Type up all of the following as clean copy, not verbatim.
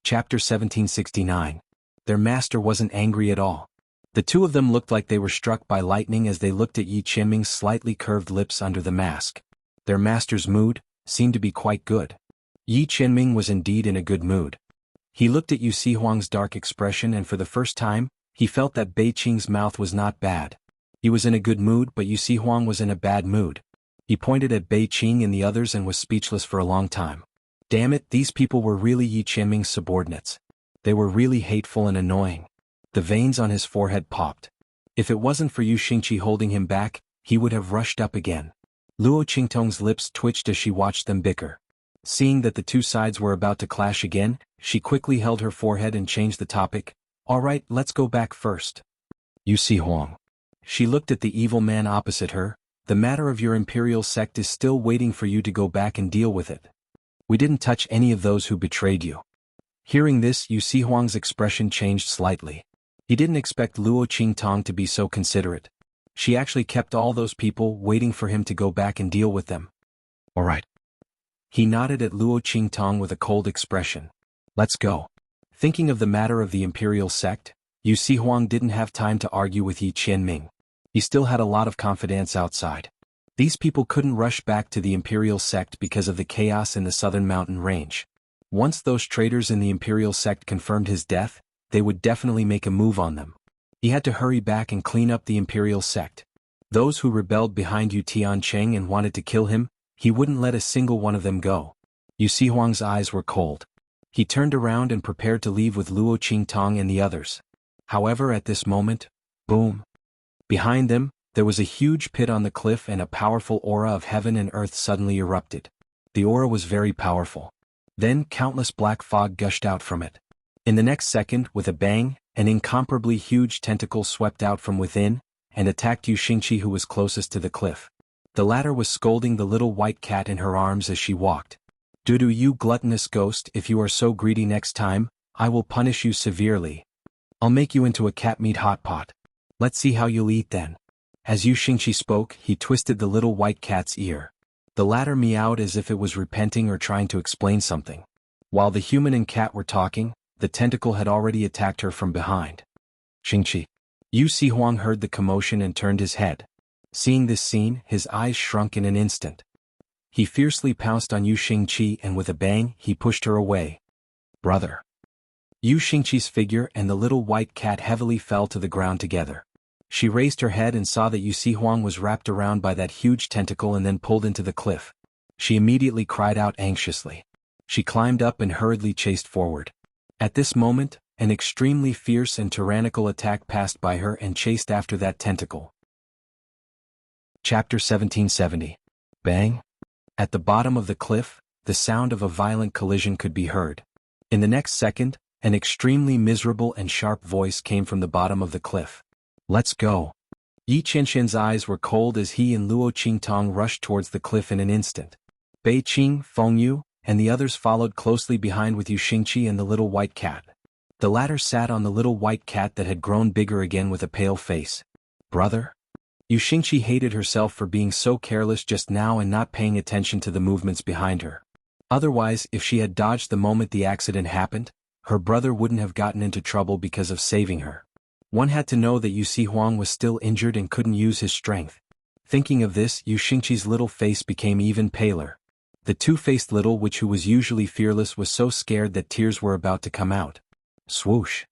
Chapter 1769. Their master wasn't angry at all. The two of them looked like they were struck by lightning as they looked at Yi Qianming's slightly curved lips under the mask. Their master's mood seemed to be quite good. Yi Qianming was indeed in a good mood. He looked at Yu Xihuang's dark expression, and for the first time, he felt that Bei Qing's mouth was not bad. He was in a good mood, but Yu Xihuang was in a bad mood. He pointed at Bei Qing and the others and was speechless for a long time. Damn it, these people were really Yi Qianming's subordinates. They were really hateful and annoying. The veins on his forehead popped. If it wasn't for Yu Xingqi holding him back, he would have rushed up again. Luo Qingtong's lips twitched as she watched them bicker. Seeing that the two sides were about to clash again, she quickly held her forehead and changed the topic. All right, let's go back first. Yu Xihuang. She looked at the evil man opposite her. The matter of your imperial sect is still waiting for you to go back and deal with it. We didn't touch any of those who betrayed you. Hearing this, Yu Xihuang's expression changed slightly. He didn't expect Luo Qingtong to be so considerate. She actually kept all those people waiting for him to go back and deal with them. All right. He nodded at Luo Qingtong with a cold expression. Let's go. Thinking of the matter of the imperial sect, Yu Xihuang didn't have time to argue with Yi Qianming. He still had a lot of confidence outside. These people couldn't rush back to the imperial sect because of the chaos in the southern mountain range. Once those traitors in the imperial sect confirmed his death, they would definitely make a move on them. He had to hurry back and clean up the imperial sect. Those who rebelled behind Yu Tiancheng and wanted to kill him, he wouldn't let a single one of them go. Yu Xihuang's eyes were cold. He turned around and prepared to leave with Luo Qingtong and the others. However, at this moment, boom. Behind them, there was a huge pit on the cliff, and a powerful aura of heaven and earth suddenly erupted. The aura was very powerful. Then countless black fog gushed out from it. In the next second, with a bang, an incomparably huge tentacle swept out from within, and attacked Yu Xingqi, who was closest to the cliff. The latter was scolding the little white cat in her arms as she walked. "Dudu, you gluttonous ghost, if you are so greedy next time, I will punish you severely. I'll make you into a cat meat hot pot. Let's see how you'll eat then." As Yu Xingqi spoke, he twisted the little white cat's ear. The latter meowed as if it was repenting or trying to explain something. While the human and cat were talking, the tentacle had already attacked her from behind. "Xingqi." Yu Xihuang heard the commotion and turned his head. Seeing this scene, his eyes shrunk in an instant. He fiercely pounced on Yu Xingqi, and with a bang, he pushed her away. "Brother." Yu Xingqi's figure and the little white cat heavily fell to the ground together. She raised her head and saw that Yu Xihuang was wrapped around by that huge tentacle and then pulled into the cliff. She immediately cried out anxiously. She climbed up and hurriedly chased forward. At this moment, an extremely fierce and tyrannical attack passed by her and chased after that tentacle. Chapter 1770. Bang! At the bottom of the cliff, the sound of a violent collision could be heard. In the next second, an extremely miserable and sharp voice came from the bottom of the cliff. "Let's go." Yi Qianxian's eyes were cold as he and Luo Qingtong rushed towards the cliff in an instant. Bei Qing, Fengyu, and the others followed closely behind with Yu Xingqi and the little white cat. The latter sat on the little white cat that had grown bigger again with a pale face. "Brother?" Yu Xingqi hated herself for being so careless just now and not paying attention to the movements behind her. Otherwise, if she had dodged the moment the accident happened, her brother wouldn't have gotten into trouble because of saving her. One had to know that Yu Xihuang was still injured and couldn't use his strength. Thinking of this, Yu Xingqi's little face became even paler. The two-faced little witch, who was usually fearless, was so scared that tears were about to come out. Swoosh!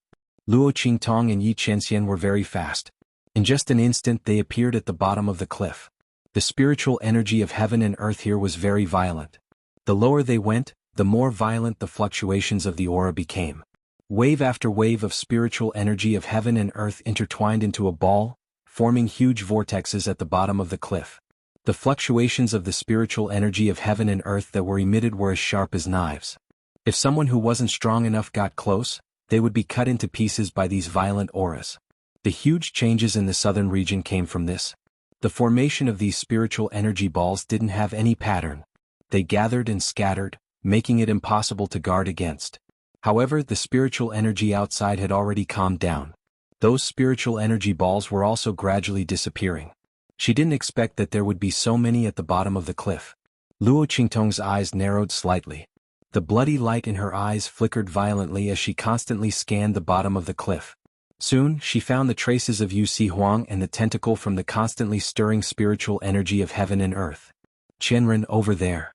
Luo Qingtong and Yi Qianxian were very fast. In just an instant they appeared at the bottom of the cliff. The spiritual energy of heaven and earth here was very violent. The lower they went, the more violent the fluctuations of the aura became. Wave after wave of spiritual energy of heaven and earth intertwined into a ball, forming huge vortexes at the bottom of the cliff. The fluctuations of the spiritual energy of heaven and earth that were emitted were as sharp as knives. If someone who wasn't strong enough got close, they would be cut into pieces by these violent auras. The huge changes in the southern region came from this. The formation of these spiritual energy balls didn't have any pattern. They gathered and scattered, making it impossible to guard against. However, the spiritual energy outside had already calmed down. Those spiritual energy balls were also gradually disappearing. She didn't expect that there would be so many at the bottom of the cliff. Luo Qingtong's eyes narrowed slightly. The bloody light in her eyes flickered violently as she constantly scanned the bottom of the cliff. Soon, she found the traces of xuanhuan and the tentacle from the constantly stirring spiritual energy of heaven and earth. Qianren, over there.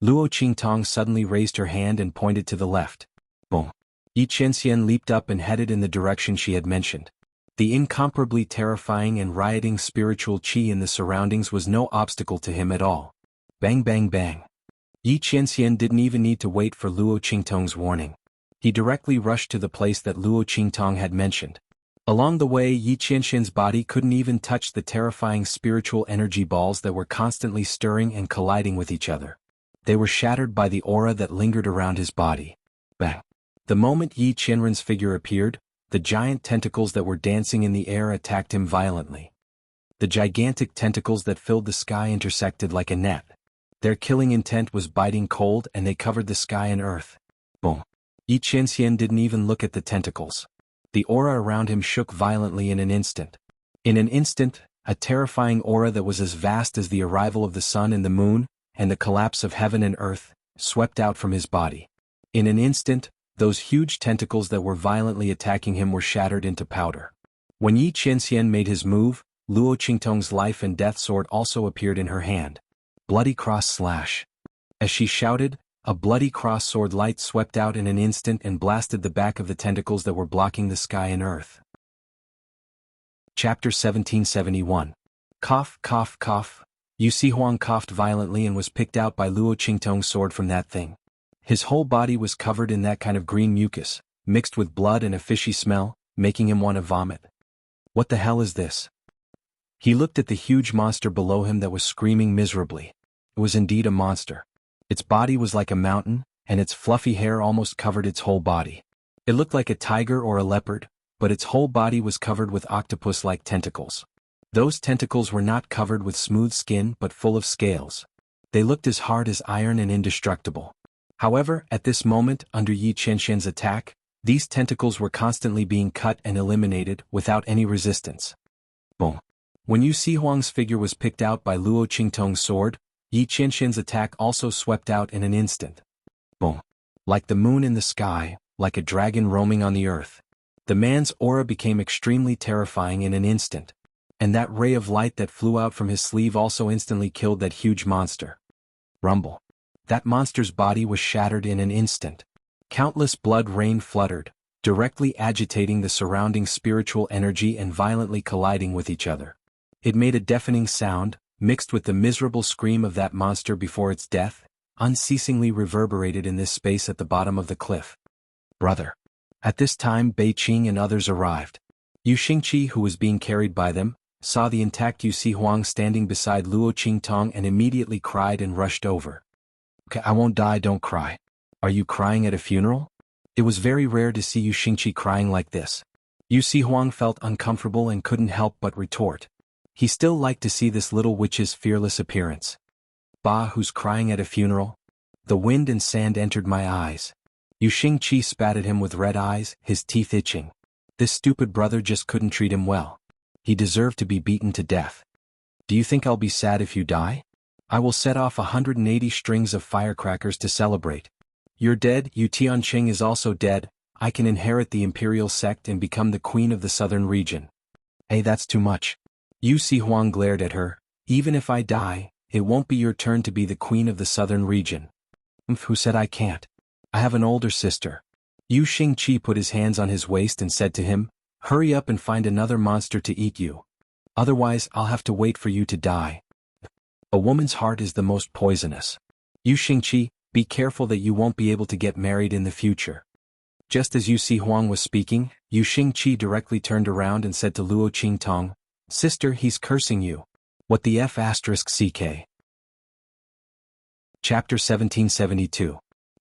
Luo Qingtong suddenly raised her hand and pointed to the left. Boom. Yi Qianxian leaped up and headed in the direction she had mentioned. The incomparably terrifying and rioting spiritual qi in the surroundings was no obstacle to him at all. Bang bang bang. Yi Qianxian didn't even need to wait for Luo Qingtong's warning. He directly rushed to the place that Luo Qingtong had mentioned. Along the way, Yi Qianxian's body couldn't even touch the terrifying spiritual energy balls that were constantly stirring and colliding with each other. They were shattered by the aura that lingered around his body. Bang. The moment Yi Qianren's figure appeared, the giant tentacles that were dancing in the air attacked him violently. The gigantic tentacles that filled the sky intersected like a net. Their killing intent was biting cold, and they covered the sky and earth. Boom. Yi Qianxian didn't even look at the tentacles. The aura around him shook violently in an instant. In an instant, a terrifying aura that was as vast as the arrival of the sun and the moon, and the collapse of heaven and earth, swept out from his body. In an instant, those huge tentacles that were violently attacking him were shattered into powder. When Yi Qianxian made his move, Luo Qingtong's life and death sword also appeared in her hand. Bloody cross slash. As she shouted, a bloody cross sword light swept out in an instant and blasted the back of the tentacles that were blocking the sky and earth. Chapter 1771. Cough, cough, cough. Xuanhuan coughed violently and was picked out by Luo Qingtong's sword from that thing. His whole body was covered in that kind of green mucus, mixed with blood and a fishy smell, making him want to vomit. What the hell is this? He looked at the huge monster below him that was screaming miserably. It was indeed a monster. Its body was like a mountain, and its fluffy hair almost covered its whole body. It looked like a tiger or a leopard, but its whole body was covered with octopus-like tentacles. Those tentacles were not covered with smooth skin but full of scales. They looked as hard as iron and indestructible. However, at this moment, under Yi Qianxian's attack, these tentacles were constantly being cut and eliminated without any resistance. Boom. When Xuanhuan's figure was picked out by Luo Qingtong's sword, Yi Qianxian's attack also swept out in an instant. Boom. Like the moon in the sky, like a dragon roaming on the earth. The man's aura became extremely terrifying in an instant. And that ray of light that flew out from his sleeve also instantly killed that huge monster. Rumble. That monster's body was shattered in an instant. Countless blood rain fluttered, directly agitating the surrounding spiritual energy and violently colliding with each other. It made a deafening sound, mixed with the miserable scream of that monster before its death, unceasingly reverberated in this space at the bottom of the cliff. Brother. At this time Bei Qing and others arrived. Yu Xingqi, who was being carried by them, saw the intact Xuanhuan standing beside Luo Qingtong and immediately cried and rushed over. Okay, I won't die, don't cry. Are you crying at a funeral? It was very rare to see Yu Xingqi crying like this. Xuanhuan felt uncomfortable and couldn't help but retort. He still liked to see this little witch's fearless appearance. Bah, who's crying at a funeral? The wind and sand entered my eyes. Yu Xingqi spat at him with red eyes, his teeth itching. This stupid brother just couldn't treat him well. He deserved to be beaten to death. Do you think I'll be sad if you die? I will set off 180 strings of firecrackers to celebrate. You're dead, Yu Tianqing is also dead. I can inherit the imperial sect and become the queen of the southern region. Hey, that's too much. Xuanhuan glared at her. Even if I die, it won't be your turn to be the queen of the southern region. Who said I can't? I have an older sister. Yu Xingqi put his hands on his waist and said to him, hurry up and find another monster to eat you. Otherwise, I'll have to wait for you to die. A woman's heart is the most poisonous. Yu Xingqi, be careful that you won't be able to get married in the future. Just as Xuanhuan was speaking, Yu Xingqi directly turned around and said to Luo Qingtong, sister, he's cursing you. What the F***? Chapter 1772.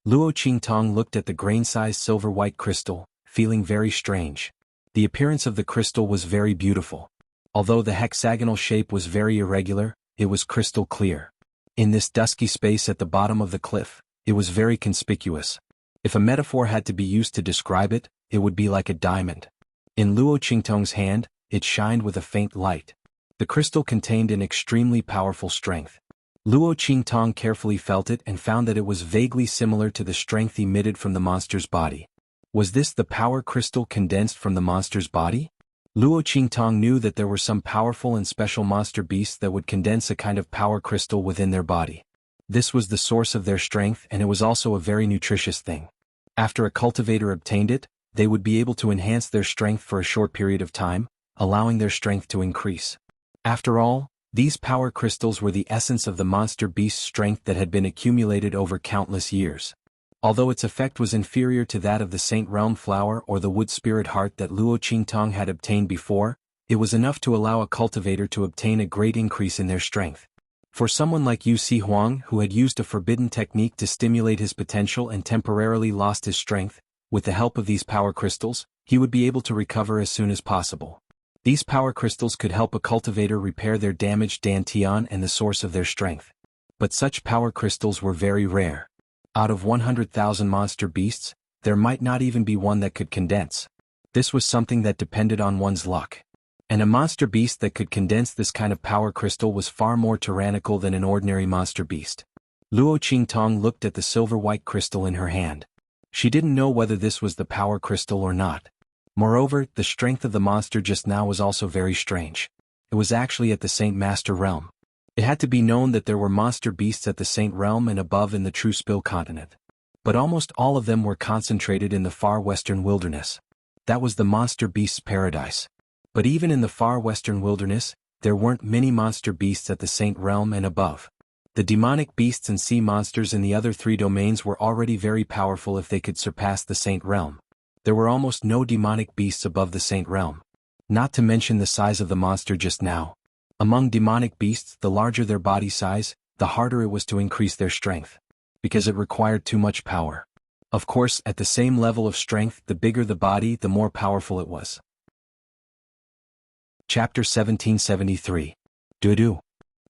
Luo Qingtong looked at the grain-sized silver-white crystal, feeling very strange. The appearance of the crystal was very beautiful. Although the hexagonal shape was very irregular, it was crystal clear. In this dusky space at the bottom of the cliff, it was very conspicuous. If a metaphor had to be used to describe it, it would be like a diamond. In Luo Qingtong's hand, it shined with a faint light. The crystal contained an extremely powerful strength. Luo Qingtong carefully felt it and found that it was vaguely similar to the strength emitted from the monster's body. Was this the power crystal condensed from the monster's body? Luo Qingtong knew that there were some powerful and special monster beasts that would condense a kind of power crystal within their body. This was the source of their strength, and it was also a very nutritious thing. After a cultivator obtained it, they would be able to enhance their strength for a short period of time, allowing their strength to increase. After all, these power crystals were the essence of the monster beast's strength that had been accumulated over countless years. Although its effect was inferior to that of the Saint Realm Flower or the Wood Spirit Heart that Luo Qingtong had obtained before, it was enough to allow a cultivator to obtain a great increase in their strength. For someone like xuanhuan, who had used a forbidden technique to stimulate his potential and temporarily lost his strength, with the help of these power crystals, he would be able to recover as soon as possible. These power crystals could help a cultivator repair their damaged dantian and the source of their strength. But such power crystals were very rare. Out of 100,000 monster beasts, there might not even be one that could condense. This was something that depended on one's luck. And a monster beast that could condense this kind of power crystal was far more tyrannical than an ordinary monster beast. Luo Qingtong looked at the silver-white crystal in her hand. She didn't know whether this was the power crystal or not. Moreover, the strength of the monster just now was also very strange. It was actually at the Saint Master Realm. It had to be known that there were monster beasts at the Saint Realm and above in the True Spill continent. But almost all of them were concentrated in the far western wilderness. That was the monster beast's paradise. But even in the far western wilderness, there weren't many monster beasts at the Saint Realm and above. The demonic beasts and sea monsters in the other three domains were already very powerful if they could surpass the Saint Realm. There were almost no demonic beasts above the Saint Realm. Not to mention the size of the monster just now. Among demonic beasts, the larger their body size, the harder it was to increase their strength. Because it required too much power. Of course, at the same level of strength, the bigger the body, the more powerful it was. Chapter 1773. Dudu.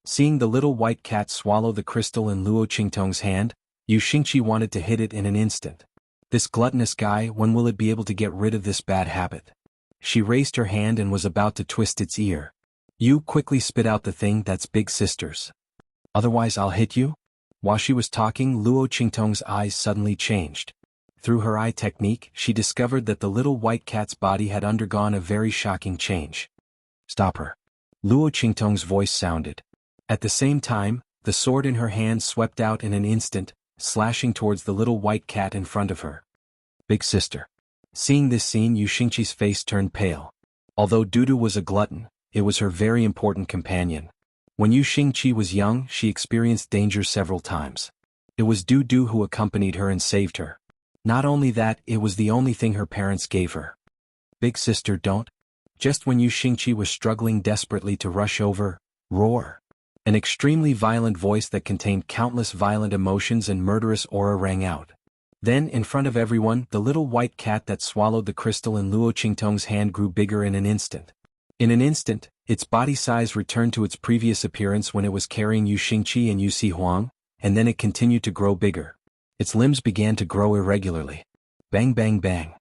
Seeing the little white cat swallow the crystal in Luo Qingtong's hand, Xianxia wanted to hit it in an instant. This gluttonous guy, when will it be able to get rid of this bad habit? She raised her hand and was about to twist its ear. You quickly spit out the thing that's big sister's. Otherwise I'll hit you? While she was talking, Luo Qingtong's eyes suddenly changed. Through her eye technique, she discovered that the little white cat's body had undergone a very shocking change. Stop her. Luo Qingtong's voice sounded. At the same time, the sword in her hand swept out in an instant, slashing towards the little white cat in front of her. Big sister. Seeing this scene, Xianxia's face turned pale. Although Dudu was a glutton, it was her very important companion. When Xianxia was young, she experienced danger several times. It was Dudu who accompanied her and saved her. Not only that, it was the only thing her parents gave her. Big sister, don't. Just when Xianxia was struggling desperately to rush over, roar. An extremely violent voice that contained countless violent emotions and murderous aura rang out. Then, in front of everyone, the little white cat that swallowed the crystal in Luo Qingtong's hand grew bigger in an instant. In an instant, its body size returned to its previous appearance when it was carrying Xianxia and Xuanhuan, and then it continued to grow bigger. Its limbs began to grow irregularly. Bang bang bang.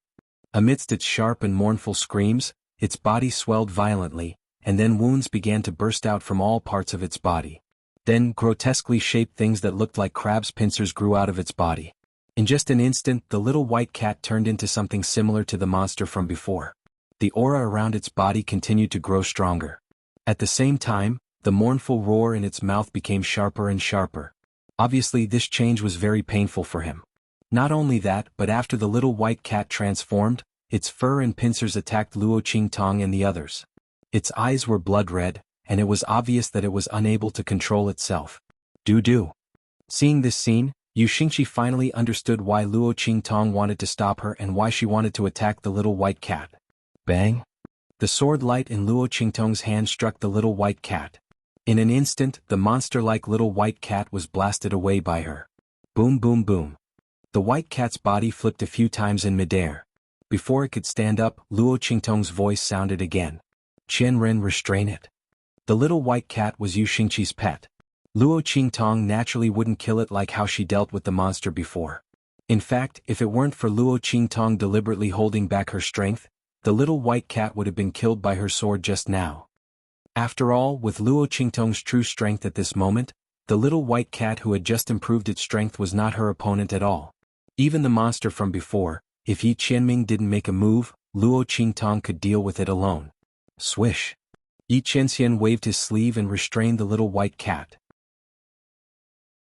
Amidst its sharp and mournful screams, its body swelled violently, and then wounds began to burst out from all parts of its body. Then grotesquely shaped things that looked like crab's pincers grew out of its body. In just an instant, the little white cat turned into something similar to the monster from before. The aura around its body continued to grow stronger. At the same time, the mournful roar in its mouth became sharper and sharper. Obviously, this change was very painful for him. Not only that, but after the little white cat transformed, its fur and pincers attacked Luo Qingtong and the others. Its eyes were blood red, and it was obvious that it was unable to control itself. Dudu. Seeing this scene, Xianxia finally understood why Luo Qingtong wanted to stop her and why she wanted to attack the little white cat. Bang! The sword light in Luo Qingtong's hand struck the little white cat. In an instant, the monster-like little white cat was blasted away by her. Boom boom boom. The white cat's body flipped a few times in midair. Before it could stand up, Luo Qingtong's voice sounded again. Qianren, restrain it. The little white cat was Xianxia's pet. Luo Qingtong naturally wouldn't kill it like how she dealt with the monster before. In fact, if it weren't for Luo Qingtong deliberately holding back her strength, the little white cat would have been killed by her sword just now. After all, with Luo Qingtong's true strength at this moment, The little white cat who had just improved its strength was not her opponent at all. Even the monster from before, if Yi Qianming didn't make a move, Luo Qingtong could deal with it alone. Swish! Yi Qianxian waved his sleeve and restrained the little white cat.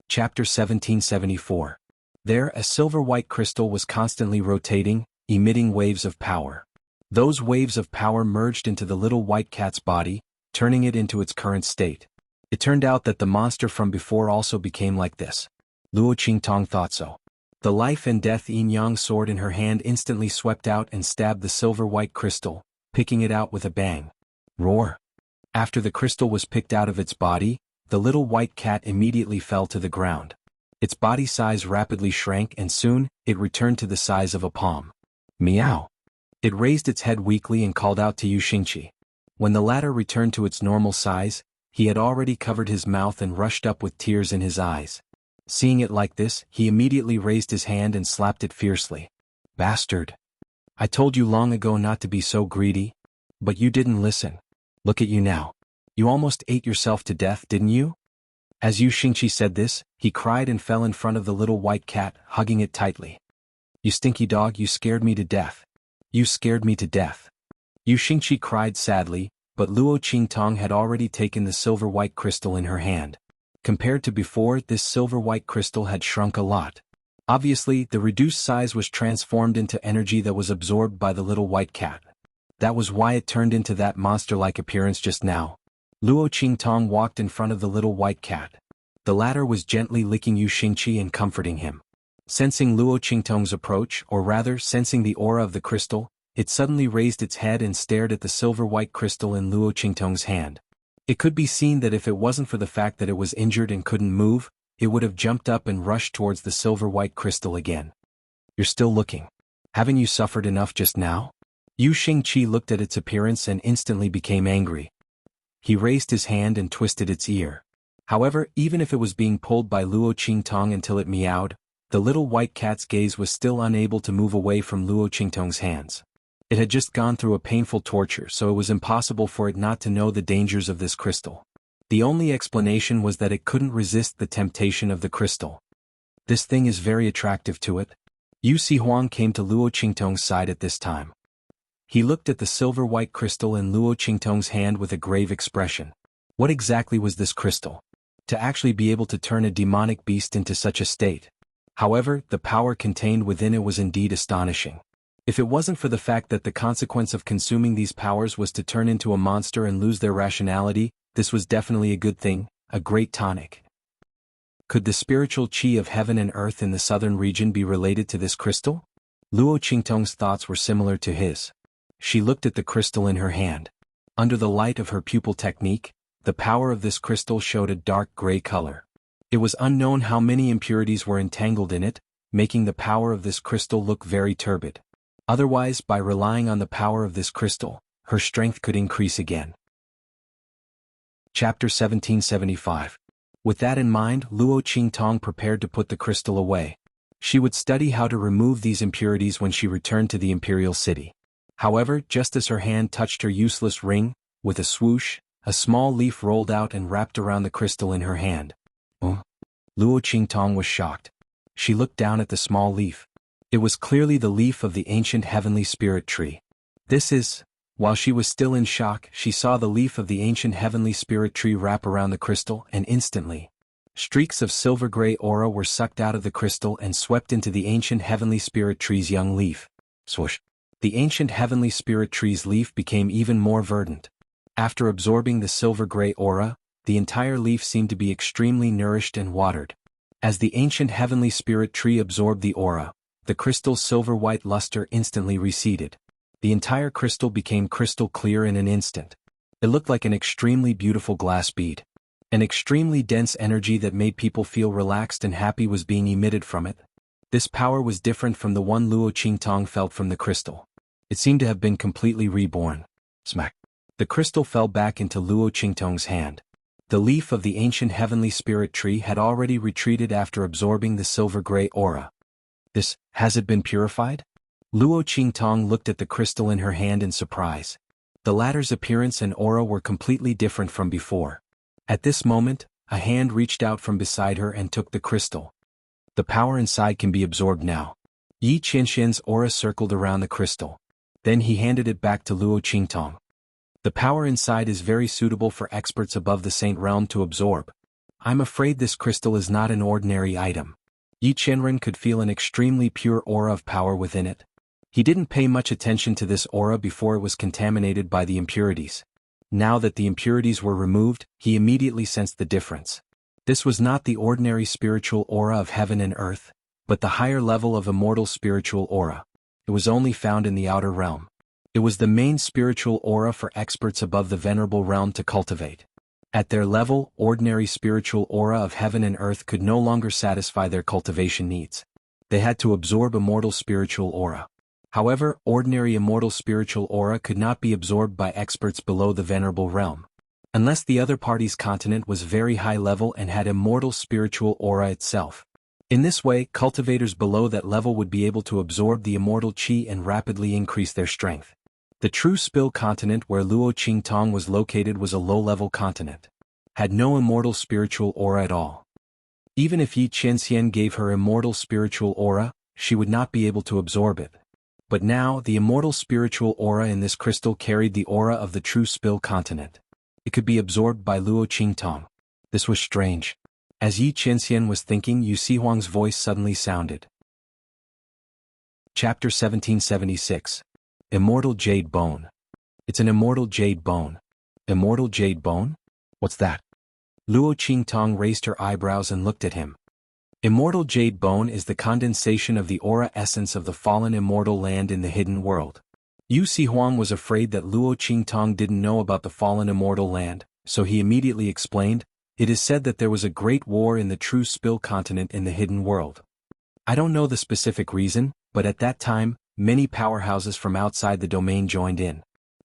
Chapter 1774. There, a silver-white crystal was constantly rotating, emitting waves of power. Those waves of power merged into the little white cat's body, turning it into its current state. It turned out that the monster from before also became like this. Luo Qingtong thought so. The life and death yin-yang sword in her hand instantly swept out and stabbed the silver-white crystal, picking it out with a bang. Roar! After the crystal was picked out of its body, the little white cat immediately fell to the ground. Its body size rapidly shrank and soon, it returned to the size of a palm. Meow! It raised its head weakly and called out to Yu Xingqi. When the latter returned to its normal size, he had already covered his mouth and rushed up with tears in his eyes. Seeing it like this, he immediately raised his hand and slapped it fiercely. Bastard! I told you long ago not to be so greedy. But you didn't listen. Look at you now. You almost ate yourself to death, didn't you? As Yu Xingqi said this, he cried and fell in front of the little white cat, hugging it tightly. You stinky dog, you scared me to death. You scared me to death. Yu Xingqi cried sadly, but Luo Qingtong had already taken the silver-white crystal in her hand. Compared to before, this silver-white crystal had shrunk a lot. Obviously, the reduced size was transformed into energy that was absorbed by the little white cat. That was why it turned into that monster-like appearance just now. Luo Qingtong walked in front of the little white cat. The latter was gently licking Yu Xingqi and comforting him. Sensing Luo Qingtong's approach, or rather sensing the aura of the crystal, it suddenly raised its head and stared at the silver-white crystal in Luo Qingtong's hand. It could be seen that if it wasn't for the fact that it was injured and couldn't move, it would have jumped up and rushed towards the silver-white crystal again. You're still looking. Haven't you suffered enough just now? Yu Xingqi looked at its appearance and instantly became angry. He raised his hand and twisted its ear. However, even if it was being pulled by Luo Qingtong until it meowed, the little white cat's gaze was still unable to move away from Luo Qingtong's hands. It had just gone through a painful torture, so it was impossible for it not to know the dangers of this crystal. The only explanation was that it couldn't resist the temptation of the crystal. This thing is very attractive to it. Xuanhuan came to Luo Qingtong's side at this time. He looked at the silver-white crystal in Luo Qingtong's hand with a grave expression. What exactly was this crystal? To actually be able to turn a demonic beast into such a state. However, the power contained within it was indeed astonishing. If it wasn't for the fact that the consequence of consuming these powers was to turn into a monster and lose their rationality, this was definitely a good thing, a great tonic. Could the spiritual qi of heaven and earth in the southern region be related to this crystal? Luo Qingtong's thoughts were similar to his. She looked at the crystal in her hand. Under the light of her pupil technique, the power of this crystal showed a dark gray color. It was unknown how many impurities were entangled in it, making the power of this crystal look very turbid. Otherwise, by relying on the power of this crystal, her strength could increase again. Chapter 1775. With that in mind, Luo Qingtong prepared to put the crystal away. She would study how to remove these impurities when she returned to the imperial city. However, just as her hand touched her useless ring, with a swoosh, a small leaf rolled out and wrapped around the crystal in her hand. Luo Qingtong was shocked. She looked down at the small leaf. It was clearly the leaf of the ancient heavenly spirit tree. While she was still in shock, she saw the leaf of the ancient heavenly spirit tree wrap around the crystal, and instantly, streaks of silver-gray aura were sucked out of the crystal and swept into the ancient heavenly spirit tree's young leaf. Swoosh! The ancient heavenly spirit tree's leaf became even more verdant. After absorbing the silver-gray aura, the entire leaf seemed to be extremely nourished and watered. As the ancient heavenly spirit tree absorbed the aura, the crystal's silver-white luster instantly receded. The entire crystal became crystal clear in an instant. It looked like an extremely beautiful glass bead. An extremely dense energy that made people feel relaxed and happy was being emitted from it. This power was different from the one Luo Qingtong felt from the crystal. It seemed to have been completely reborn. Smack! The crystal fell back into Luo Qingtong's hand. The leaf of the ancient heavenly spirit tree had already retreated after absorbing the silver-gray aura. Has it been purified? Luo Qingtong looked at the crystal in her hand in surprise. The latter's appearance and aura were completely different from before. At this moment, A hand reached out from beside her and took the crystal. The power inside can be absorbed now. Yi Qianxian's aura circled around the crystal. Then he handed it back to Luo Qingtong. The power inside is very suitable for experts above the Saint Realm to absorb. I'm afraid this crystal is not an ordinary item. Yi Qianren could feel an extremely pure aura of power within it. He didn't pay much attention to this aura before it was contaminated by the impurities. Now that the impurities were removed, he immediately sensed the difference. This was not the ordinary spiritual aura of heaven and earth, but the higher level of immortal spiritual aura. It was only found in the outer realm. It was the main spiritual aura for experts above the venerable realm to cultivate. At their level, ordinary spiritual aura of heaven and earth could no longer satisfy their cultivation needs. They had to absorb immortal spiritual aura. However, ordinary immortal spiritual aura could not be absorbed by experts below the venerable realm. Unless the other party's continent was very high level and had immortal spiritual aura itself. In this way, cultivators below that level would be able to absorb the immortal qi and rapidly increase their strength. The true spill continent where Luo Qingtong was located was a low-level continent. Had no immortal spiritual aura at all. Even if Yi Qianxian gave her immortal spiritual aura, she would not be able to absorb it. But now, the immortal spiritual aura in this crystal carried the aura of the true spill continent. It could be absorbed by Luo Qingtong. This was strange. As Yi Qianxian was thinking, Yu Xihuang's voice suddenly sounded. Chapter 1776. Immortal Jade Bone. It's an immortal jade bone. Immortal jade bone? What's that? Luo Qingtong raised her eyebrows and looked at him. Immortal jade bone is the condensation of the aura essence of the fallen immortal land in the hidden world. Yu Xihuang was afraid that Luo Qingtong didn't know about the fallen immortal land, so he immediately explained, "It is said that there was a great war in the true spill continent in the hidden world. I don't know the specific reason, but at that time, many powerhouses from outside the domain joined in.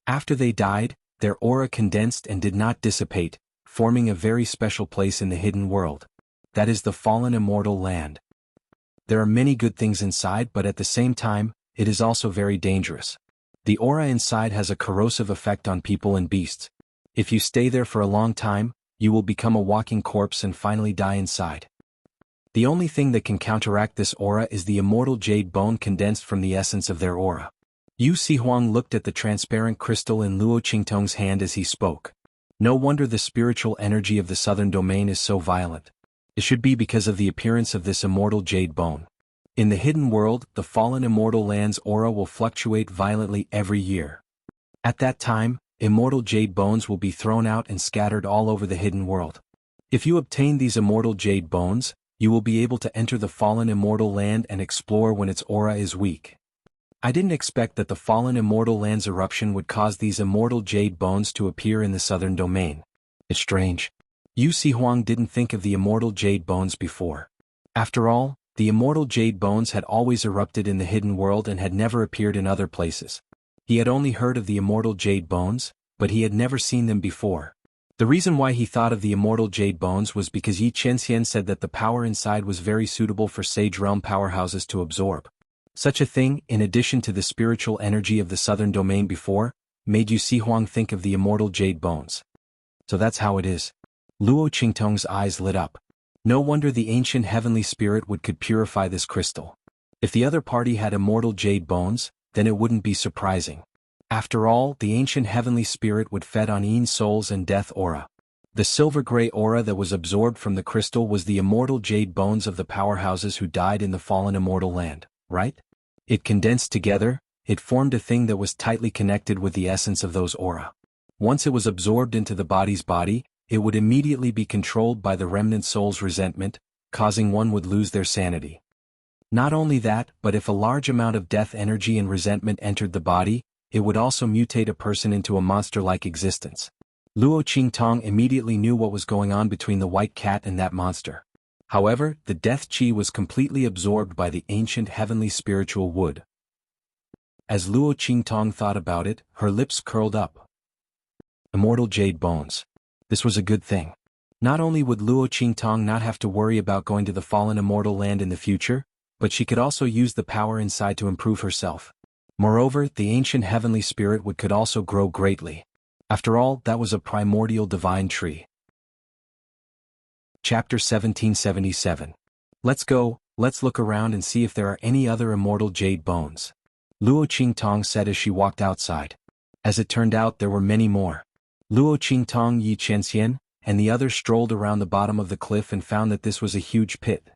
After they died, their aura condensed and did not dissipate, forming a very special place in the hidden world. That is the fallen immortal land. There are many good things inside, but at the same time, it is also very dangerous. The aura inside has a corrosive effect on people and beasts. If you stay there for a long time, you will become a walking corpse and finally die inside. The only thing that can counteract this aura is the immortal jade bone condensed from the essence of their aura." Yu Xihuang looked at the transparent crystal in Luo Qingtong's hand as he spoke. No wonder the spiritual energy of the southern domain is so violent. It should be because of the appearance of this immortal jade bone. In the hidden world, the fallen immortal land's aura will fluctuate violently every year. At that time, immortal jade bones will be thrown out and scattered all over the hidden world. If you obtain these immortal jade bones, you will be able to enter the fallen immortal land and explore when its aura is weak. I didn't expect that the fallen immortal land's eruption would cause these immortal jade bones to appear in the southern domain. It's strange. Yu Xihuang didn't think of the immortal jade bones before. After all, the immortal jade bones had always erupted in the hidden world and had never appeared in other places. He had only heard of the immortal jade bones, but he had never seen them before. The reason why he thought of the immortal jade bones was because Yi Qianxian said that the power inside was very suitable for Sage Realm powerhouses to absorb. Such a thing, in addition to the spiritual energy of the southern domain before, made Yu Xihuang think of the immortal jade bones. So that's how it is. Luo Qingtong's eyes lit up. No wonder the ancient heavenly spirit could purify this crystal. If the other party had immortal jade bones, then it wouldn't be surprising. After all, the ancient heavenly spirit fed on Yin souls and death aura. The silver-gray aura that was absorbed from the crystal was the immortal jade bones of the powerhouses who died in the fallen immortal land, right? It condensed together, it formed a thing that was tightly connected with the essence of those aura. Once it was absorbed into the body's body, it would immediately be controlled by the remnant soul's resentment, causing one would lose their sanity. Not only that, but if a large amount of death energy and resentment entered the body, it would also mutate a person into a monster-like existence. Luo Qingtong immediately knew what was going on between the white cat and that monster. However, the death chi was completely absorbed by the ancient heavenly spiritual wood. As Luo Qingtong thought about it, her lips curled up. Immortal jade bones. This was a good thing. Not only would Luo Qingtong not have to worry about going to the fallen immortal land in the future, but she could also use the power inside to improve herself. Moreover, the ancient heavenly spirit could also grow greatly. After all, that was a primordial divine tree. Chapter 1777. Let's go, let's look around and see if there are any other immortal jade bones, Luo Qingtong said as she walked outside. As it turned out, there were many more. Luo Qingtong, Yi Chenxian, and the others strolled around the bottom of the cliff and found that this was a huge pit.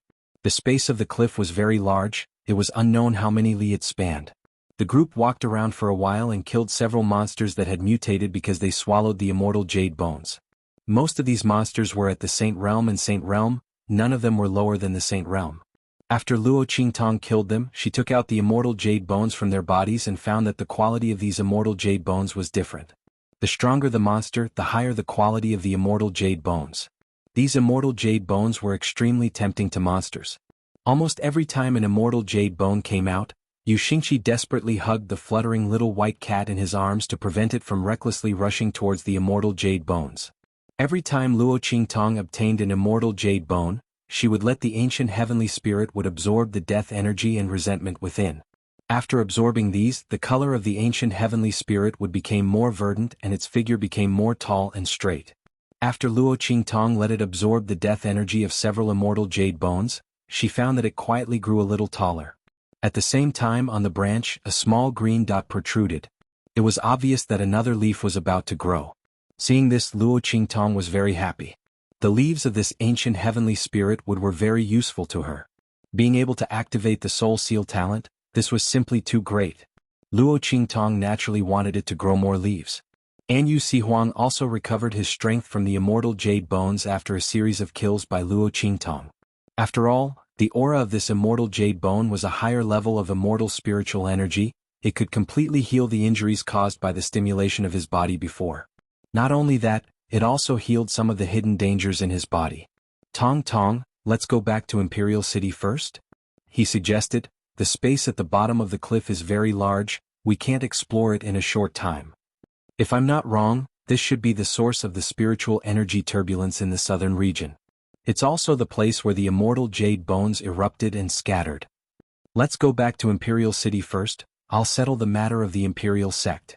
The space of the cliff was very large, it was unknown how many li it spanned. The group walked around for a while and killed several monsters that had mutated because they swallowed the immortal jade bones. Most of these monsters were at the Saint Realm and Saint Realm, none of them were lower than the Saint Realm. After Luo Qingtong killed them, she took out the immortal jade bones from their bodies and found that the quality of these immortal jade bones was different. The stronger the monster, the higher the quality of the immortal jade bones. These immortal jade bones were extremely tempting to monsters. Almost every time an immortal jade bone came out, Xianxia desperately hugged the fluttering little white cat in his arms to prevent it from recklessly rushing towards the immortal jade bones. Every time Luo Qingtong obtained an immortal jade bone, she would let the ancient heavenly spirit would absorb the death energy and resentment within. After absorbing these, the color of the ancient heavenly spirit would become more verdant and its figure became more tall and straight. After Luo Qingtong let it absorb the death energy of several immortal jade bones, she found that it quietly grew a little taller. At the same time, on the branch, a small green dot protruded. It was obvious that another leaf was about to grow. Seeing this, Luo Qingtong was very happy. The leaves of this ancient heavenly spirit were very useful to her. Being able to activate the soul seal talent, this was simply too great. Luo Qingtong naturally wanted it to grow more leaves. Xuanhuan also recovered his strength from the immortal jade bones after a series of kills by Luo Qingtong. After all, the aura of this immortal jade bone was a higher level of immortal spiritual energy, it could completely heal the injuries caused by the stimulation of his body before. Not only that, it also healed some of the hidden dangers in his body. Tong, let's go back to Imperial City first? He suggested. The space at the bottom of the cliff is very large, we can't explore it in a short time. If I'm not wrong, this should be the source of the spiritual energy turbulence in the southern region. It's also the place where the immortal jade bones erupted and scattered. Let's go back to Imperial City first, I'll settle the matter of the Imperial sect.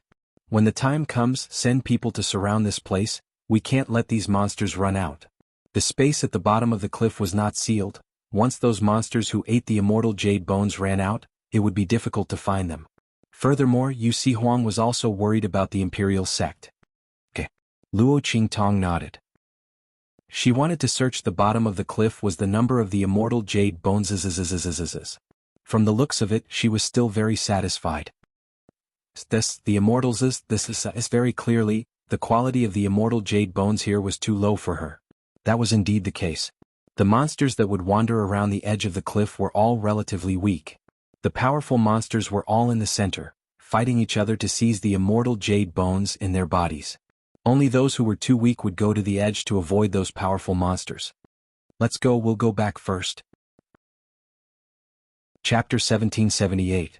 When the time comes, send people to surround this place, we can't let these monsters run out. The space at the bottom of the cliff was not sealed. Once those monsters who ate the immortal jade bones ran out, it would be difficult to find them. Furthermore, Xuanhuan was also worried about the Imperial sect. Okay. Luo Qingtong nodded. She wanted to search the bottom of the cliff was the number of the immortal jade bones. From the looks of it, she was still very satisfied. The immortals is very clearly, the quality of the immortal jade bones here was too low for her. That was indeed the case. The monsters that would wander around the edge of the cliff were all relatively weak. The powerful monsters were all in the center, fighting each other to seize the immortal jade bones in their bodies. Only those who were too weak would go to the edge to avoid those powerful monsters. Let's go, we'll go back first. Chapter 1778.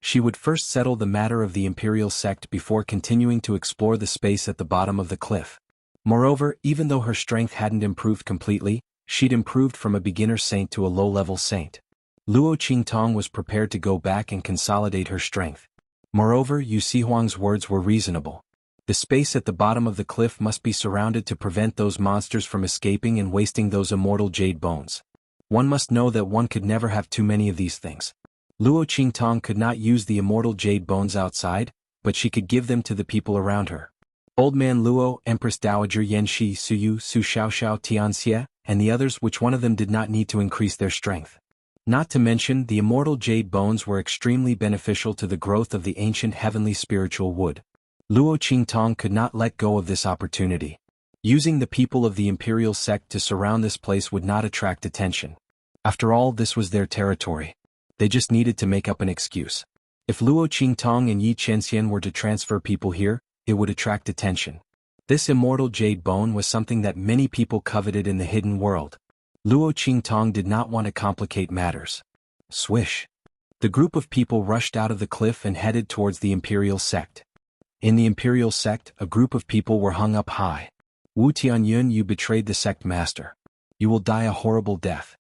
She would first settle the matter of the Imperial sect before continuing to explore the space at the bottom of the cliff. Moreover, even though her strength hadn't improved completely, she'd improved from a beginner saint to a low-level saint. Luo Qingtong was prepared to go back and consolidate her strength. Moreover, Xuanhuang's words were reasonable. The space at the bottom of the cliff must be surrounded to prevent those monsters from escaping and wasting those immortal jade bones. One must know that one could never have too many of these things. Luo Qingtong could not use the immortal jade bones outside, but she could give them to the people around her. Old Man Luo, Empress Dowager Yanxi, Suyu, Su Xiaoxiao Tianxia, and the others, which one of them did not need to increase their strength. Not to mention, the immortal jade bones were extremely beneficial to the growth of the ancient heavenly spiritual wood. Luo Qingtong could not let go of this opportunity. Using the people of the Imperial sect to surround this place would not attract attention. After all, this was their territory. They just needed to make up an excuse. If Luo Qingtong and Yi Chenxian were to transfer people here, it would attract attention. This immortal jade bone was something that many people coveted in the hidden world. Luo Qingtong did not want to complicate matters. Swish! The group of people rushed out of the cliff and headed towards the Imperial sect. In the Imperial sect, a group of people were hung up high. Wu Tianyun, you betrayed the sect master. You will die a horrible death.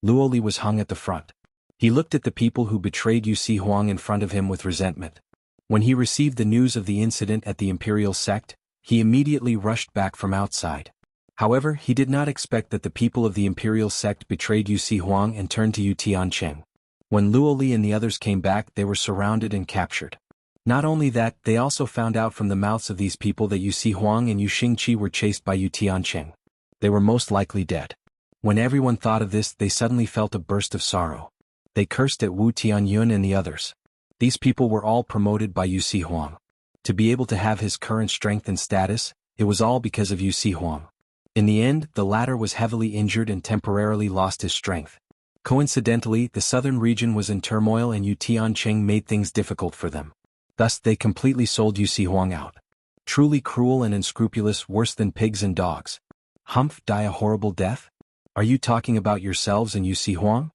Luoli was hung at the front. He looked at the people who betrayed Xuanhuan in front of him with resentment. When he received the news of the incident at the Imperial sect, he immediately rushed back from outside. However, he did not expect that the people of the imperial sect betrayed Xuanhuan and turned to Tiancheng. When Luoli and the others came back, they were surrounded and captured. Not only that, they also found out from the mouths of these people that Xuanhuan and Xingqi were chased by Tiancheng. They were most likely dead. When everyone thought of this, they suddenly felt a burst of sorrow. They cursed at Wu Tianyun and the others. These people were all promoted by Xuanhuan. To be able to have his current strength and status, it was all because of Xuanhuan. In the end, the latter was heavily injured and temporarily lost his strength. Coincidentally, the southern region was in turmoil and Tiancheng made things difficult for them. Thus they completely sold Xuanhuan out. Truly cruel and unscrupulous, worse than pigs and dogs. Humph, die a horrible death? Are you talking about yourselves and Xuanhuan?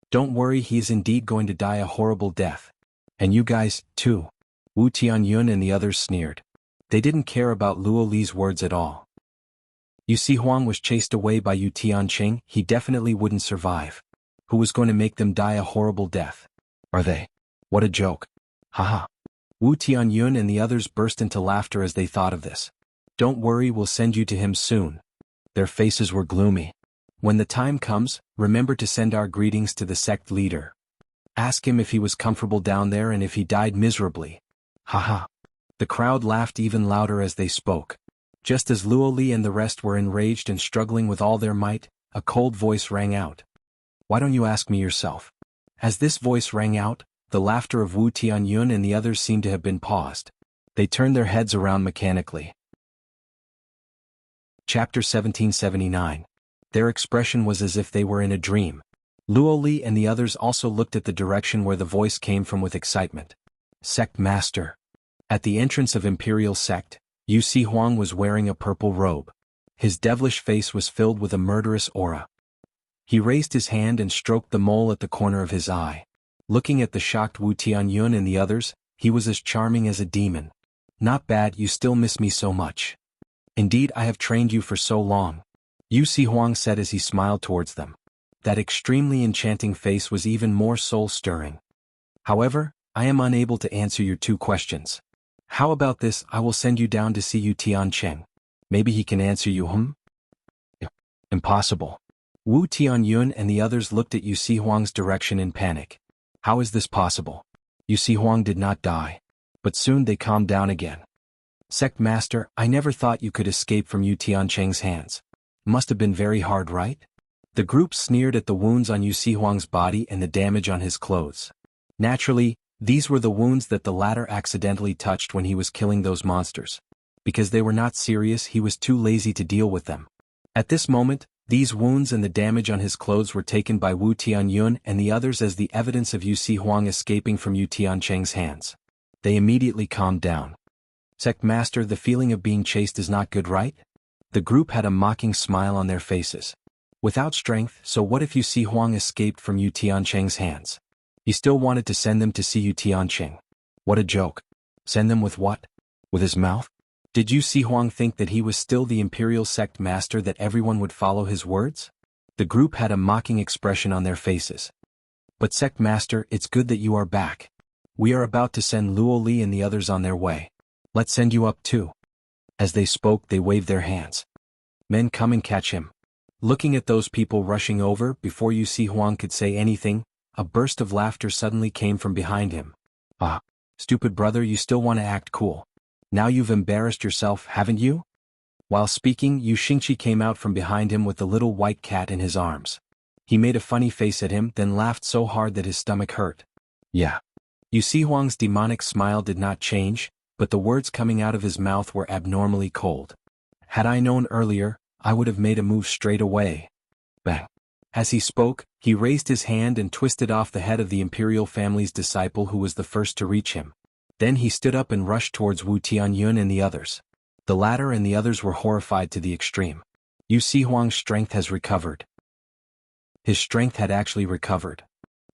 Don't worry, he is indeed going to die a horrible death. And you guys, too. Wu Tianyun and the others sneered. They didn't care about Luo Li's words at all. Xuanhuan was chased away by Tiancheng, he definitely wouldn't survive. Who was going to make them die a horrible death? Are they? What a joke. Haha. Wu Tianyun and the others burst into laughter as they thought of this. Don't worry, we'll send you to him soon. Their faces were gloomy. When the time comes, remember to send our greetings to the sect leader. Ask him if he was comfortable down there and if he died miserably. Haha. The crowd laughed even louder as they spoke. Just as Luo Li and the rest were enraged and struggling with all their might, a cold voice rang out. Why don't you ask me yourself? As this voice rang out, the laughter of Wu Tianyun and the others seemed to have been paused. They turned their heads around mechanically. Chapter 1779. Their expression was as if they were in a dream. Luo Li and the others also looked at the direction where the voice came from with excitement. Sect Master. At the entrance of Imperial Sect, Xuanhuan was wearing a purple robe. His devilish face was filled with a murderous aura. He raised his hand and stroked the mole at the corner of his eye. Looking at the shocked Wu Tianyun and the others, he was as charming as a demon. Not bad, you still miss me so much. Indeed, I have trained you for so long. Xuanhuan said as he smiled towards them. That extremely enchanting face was even more soul-stirring. However, I am unable to answer your two questions. How about this, I will send you down to see Tiancheng. Maybe he can answer you, Impossible. Wu Tianyun and the others looked at Xuanhuan's direction in panic. How is this possible? Xuanhuan did not die. But soon they calmed down again. Sect Master, I never thought you could escape from Tiancheng's hands. Must have been very hard, right? The group sneered at the wounds on Xuanhuan's body and the damage on his clothes. Naturally, these were the wounds that the latter accidentally touched when he was killing those monsters. Because they were not serious, he was too lazy to deal with them. At this moment, these wounds and the damage on his clothes were taken by Wu Tianyun and the others as the evidence of Xuanhuan escaping from Tiancheng's hands. They immediately calmed down. Sect Master, the feeling of being chased is not good, right? The group had a mocking smile on their faces. Without strength, so what if Xuanhuan escaped from Tiancheng's hands? He still wanted to send them to see Tiancheng. What a joke. Send them with what? With his mouth? Did Xuanhuan think that he was still the imperial sect master, that everyone would follow his words? The group had a mocking expression on their faces. But sect master, it's good that you are back. We are about to send Luo Li and the others on their way. Let's send you up too. As they spoke, they waved their hands. Men, come and catch him. Looking at those people rushing over, before Xuanhuan could say anything, a burst of laughter suddenly came from behind him. Ah, stupid brother, you still want to act cool. Now you've embarrassed yourself, haven't you? While speaking, Xingqi came out from behind him with the little white cat in his arms. He made a funny face at him, then laughed so hard that his stomach hurt. Yeah. Xuanhuan's demonic smile did not change, but the words coming out of his mouth were abnormally cold. Had I known earlier, I would have made a move straight away. Bang. As he spoke, he raised his hand and twisted off the head of the imperial family's disciple who was the first to reach him. Then he stood up and rushed towards Wu Tianyun and the others. The latter and the others were horrified to the extreme. Xuanhuan's strength has recovered. His strength had actually recovered.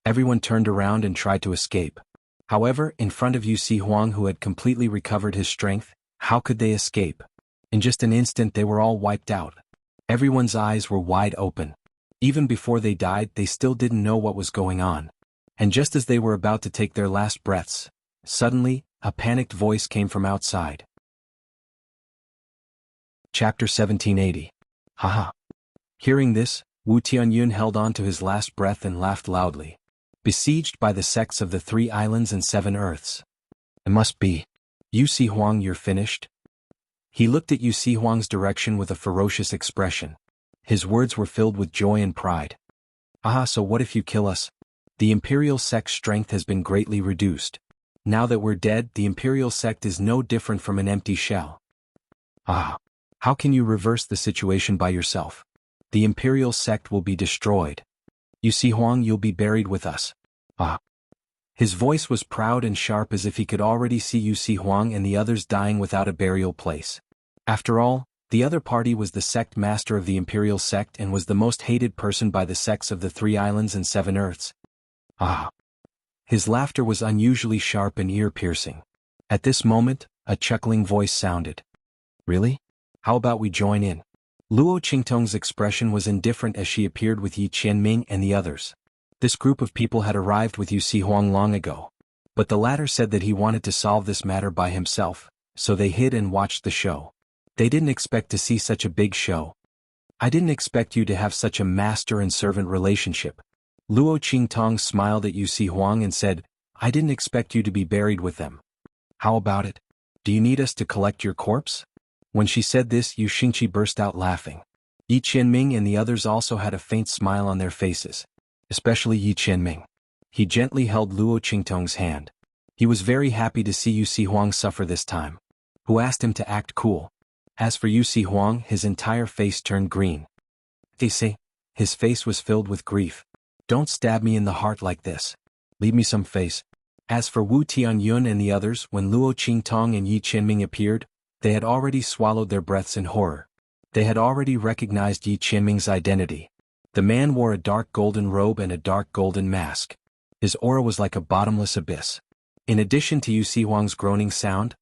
Everyone turned around and tried to escape. However, in front of Xuanhuan, who had completely recovered his strength, how could they escape? In just an instant they were all wiped out. Everyone's eyes were wide open. Even before they died, they still didn't know what was going on. And just as they were about to take their last breaths, suddenly, a panicked voice came from outside. Chapter 1780. Haha. Hearing this, Wu Tianyun held on to his last breath and laughed loudly. Besieged by the sects of the 3 islands and 7 earths. It must be. Xuanhuan, you're finished? He looked at Xuanhuang's direction with a ferocious expression. His words were filled with joy and pride. Ah, so what if you kill us? The Imperial sect's strength has been greatly reduced. Now that we're dead, the Imperial sect is no different from an empty shell. Ah. How can you reverse the situation by yourself? The Imperial sect will be destroyed. Xuanhuan, you'll be buried with us. Ah. His voice was proud and sharp as if he could already see Xuanhuan and the others dying without a burial place. After all, the other party was the sect master of the Imperial sect and was the most hated person by the sects of the 3 islands and 7 earths. Ah. His laughter was unusually sharp and ear-piercing. At this moment, a chuckling voice sounded. Really? How about we join in? Luo Qingtong's expression was indifferent as she appeared with Yi Qianming and the others. This group of people had arrived with Xuanhuan long ago. But the latter said that he wanted to solve this matter by himself, so they hid and watched the show. They didn't expect to see such a big show. I didn't expect you to have such a master and servant relationship. Luo Qingtong smiled at Xuanhuan and said, I didn't expect you to be buried with them. How about it? Do you need us to collect your corpse? When she said this, Yu Xingqi burst out laughing. Yi Qianming and the others also had a faint smile on their faces. Especially Yi Qianming. He gently held Luo Qingtong's hand. He was very happy to see Xuanhuan suffer this time. Who asked him to act cool. As for Xuanhuan, his entire face turned green. They say, his face was filled with grief. Don't stab me in the heart like this. Leave me some face. As for Wu Tianyun and the others, when Luo Qingtong and Yi Qianming appeared, they had already swallowed their breaths in horror. They had already recognized Yi Qianming's identity. The man wore a dark golden robe and a dark golden mask. His aura was like a bottomless abyss. In addition to Xuanhuang's groaning sound,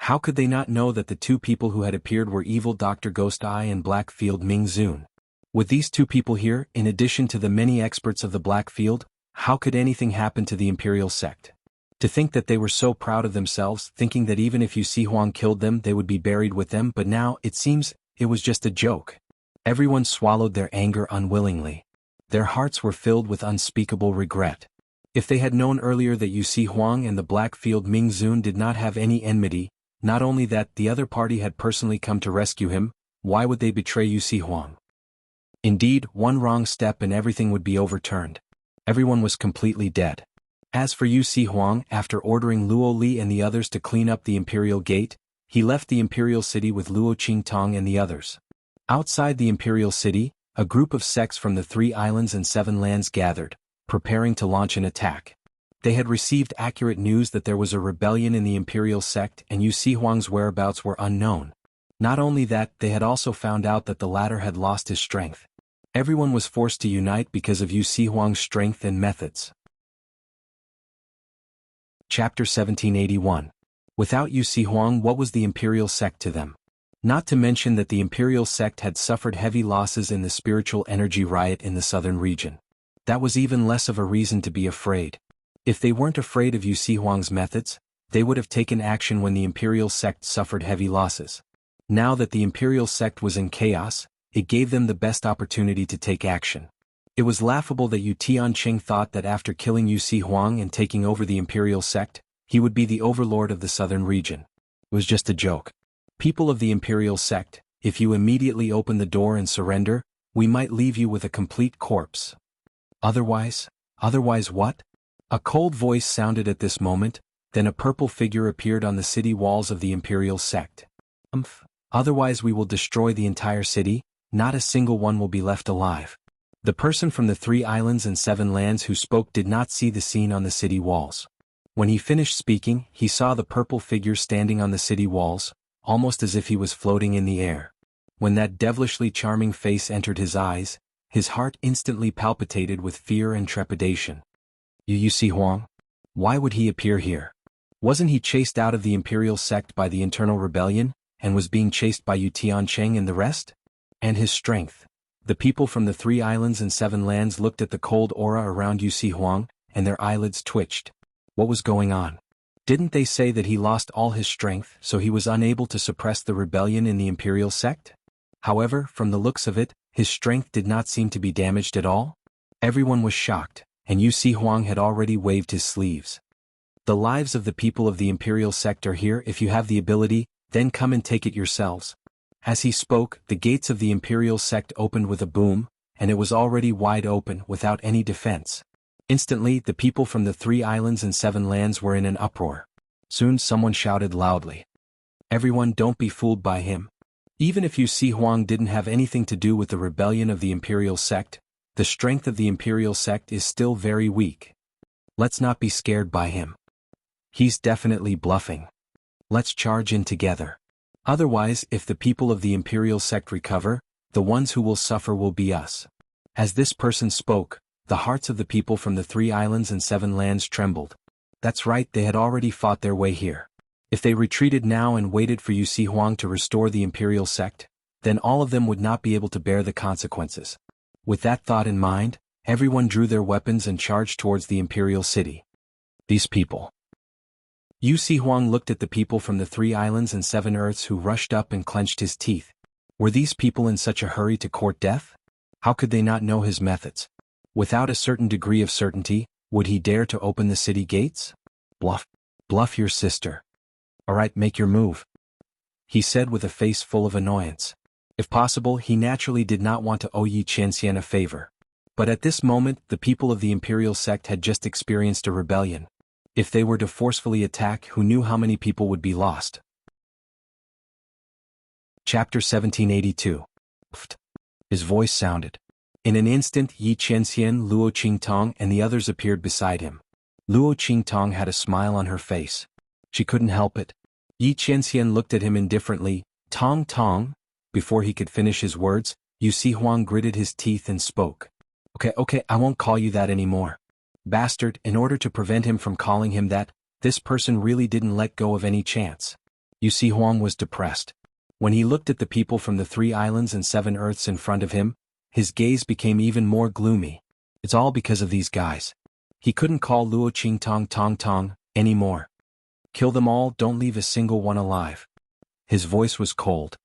how could they not know that the 2 people who had appeared were evil Dr. Ghost Eye and Blackfield Ming Zun? With these 2 people here, in addition to the many experts of the Blackfield, how could anything happen to the Imperial sect? To think that they were so proud of themselves, thinking that even if Xuanhuan killed them they would be buried with them, but now, it seems, it was just a joke. Everyone swallowed their anger unwillingly. Their hearts were filled with unspeakable regret. If they had known earlier that Xuanhuan and the Blackfield Ming Zun did not have any enmity, not only that the other party had personally come to rescue him, why would they betray Xuanhuan? Indeed, one wrong step and everything would be overturned. Everyone was completely dead. As for Xuanhuan, after ordering Luo Li and the others to clean up the Imperial Gate, he left the Imperial City with Luo Qingtong and the others. Outside the Imperial City, a group of sects from the 3 islands and 7 lands gathered, preparing to launch an attack. They had received accurate news that there was a rebellion in the Imperial sect and Xuanhuang's whereabouts were unknown. Not only that, they had also found out that the latter had lost his strength. Everyone was forced to unite because of Xuanhuang's strength and methods. Chapter 1781. Without Xuanhuan, what was the Imperial sect to them? Not to mention that the Imperial sect had suffered heavy losses in the spiritual energy riot in the southern region. That was even less of a reason to be afraid. If they weren't afraid of Xuanhuang's methods, they would have taken action when the Imperial sect suffered heavy losses. Now that the Imperial sect was in chaos, it gave them the best opportunity to take action. It was laughable that Yu Tianqing thought that after killing Xuanhuan and taking over the Imperial sect, he would be the overlord of the southern region. It was just a joke. People of the Imperial sect, if you immediately open the door and surrender, we might leave you with a complete corpse. Otherwise what? A cold voice sounded at this moment, then a purple figure appeared on the city walls of the Imperial sect. Otherwise we will destroy the entire city, not a single one will be left alive. The person from the 3 islands and 7 lands who spoke did not see the scene on the city walls. When he finished speaking, he saw the purple figure standing on the city walls, almost as if he was floating in the air. When that devilishly charming face entered his eyes, his heart instantly palpitated with fear and trepidation. Xuanhuan? Why would he appear here? Wasn't he chased out of the Imperial sect by the internal rebellion, and was being chased by Yu Tianqing and the rest? And his strength. The people from the 3 islands and 7 lands looked at the cold aura around Xuanhuan, and their eyelids twitched. What was going on? Didn't they say that he lost all his strength, so he was unable to suppress the rebellion in the Imperial sect? However, from the looks of it, his strength did not seem to be damaged at all. Everyone was shocked, and xuanhuan had already waved his sleeves. The lives of the people of the imperial sect are here. If you have the ability, then come and take it yourselves. As he spoke, the gates of the imperial sect opened with a boom, and it was already wide open without any defense. Instantly, the people from the 3 islands and 7 lands were in an uproar. Soon someone shouted loudly, "Everyone, don't be fooled by him. Even if xuanhuan didn't have anything to do with the rebellion of the imperial sect, the strength of the imperial sect is still very weak. Let's not be scared by him. He's definitely bluffing. Let's charge in together. Otherwise, if the people of the imperial sect recover, the ones who will suffer will be us." As this person spoke, the hearts of the people from the 3 islands and 7 lands trembled. That's right, they had already fought their way here. If they retreated now and waited for xuanhuan to restore the imperial sect, then all of them would not be able to bear the consequences. With that thought in mind, everyone drew their weapons and charged towards the imperial city. These people. xuanhuan looked at the people from the 3 islands and 7 earths who rushed up and clenched his teeth. Were these people in such a hurry to court death? How could they not know his methods? Without a certain degree of certainty, would he dare to open the city gates? Bluff. Bluff your sister. Alright, make your move, he said with a face full of annoyance. If possible, he naturally did not want to owe xianxia a favor. But at this moment, the people of the imperial sect had just experienced a rebellion. If they were to forcefully attack, who knew how many people would be lost? Chapter 1782. Pft. His voice sounded. In an instant, xianxia, Luo Qingtong and the others appeared beside him. Luo Qingtong had a smile on her face. She couldn't help it. Xianxia looked at him indifferently. Tong Tong. Before he could finish his words, xuanhuan gritted his teeth and spoke. Okay, I won't call you that anymore. Bastard. In order to prevent him from calling him that, this person really didn't let go of any chance. Xuanhuan was depressed. When he looked at the people from the 3 islands and 7 earths in front of him, his gaze became even more gloomy. It's all because of these guys. He couldn't call Luo Qingtong Tong Tong anymore. Kill them all, don't leave a single one alive. His voice was cold.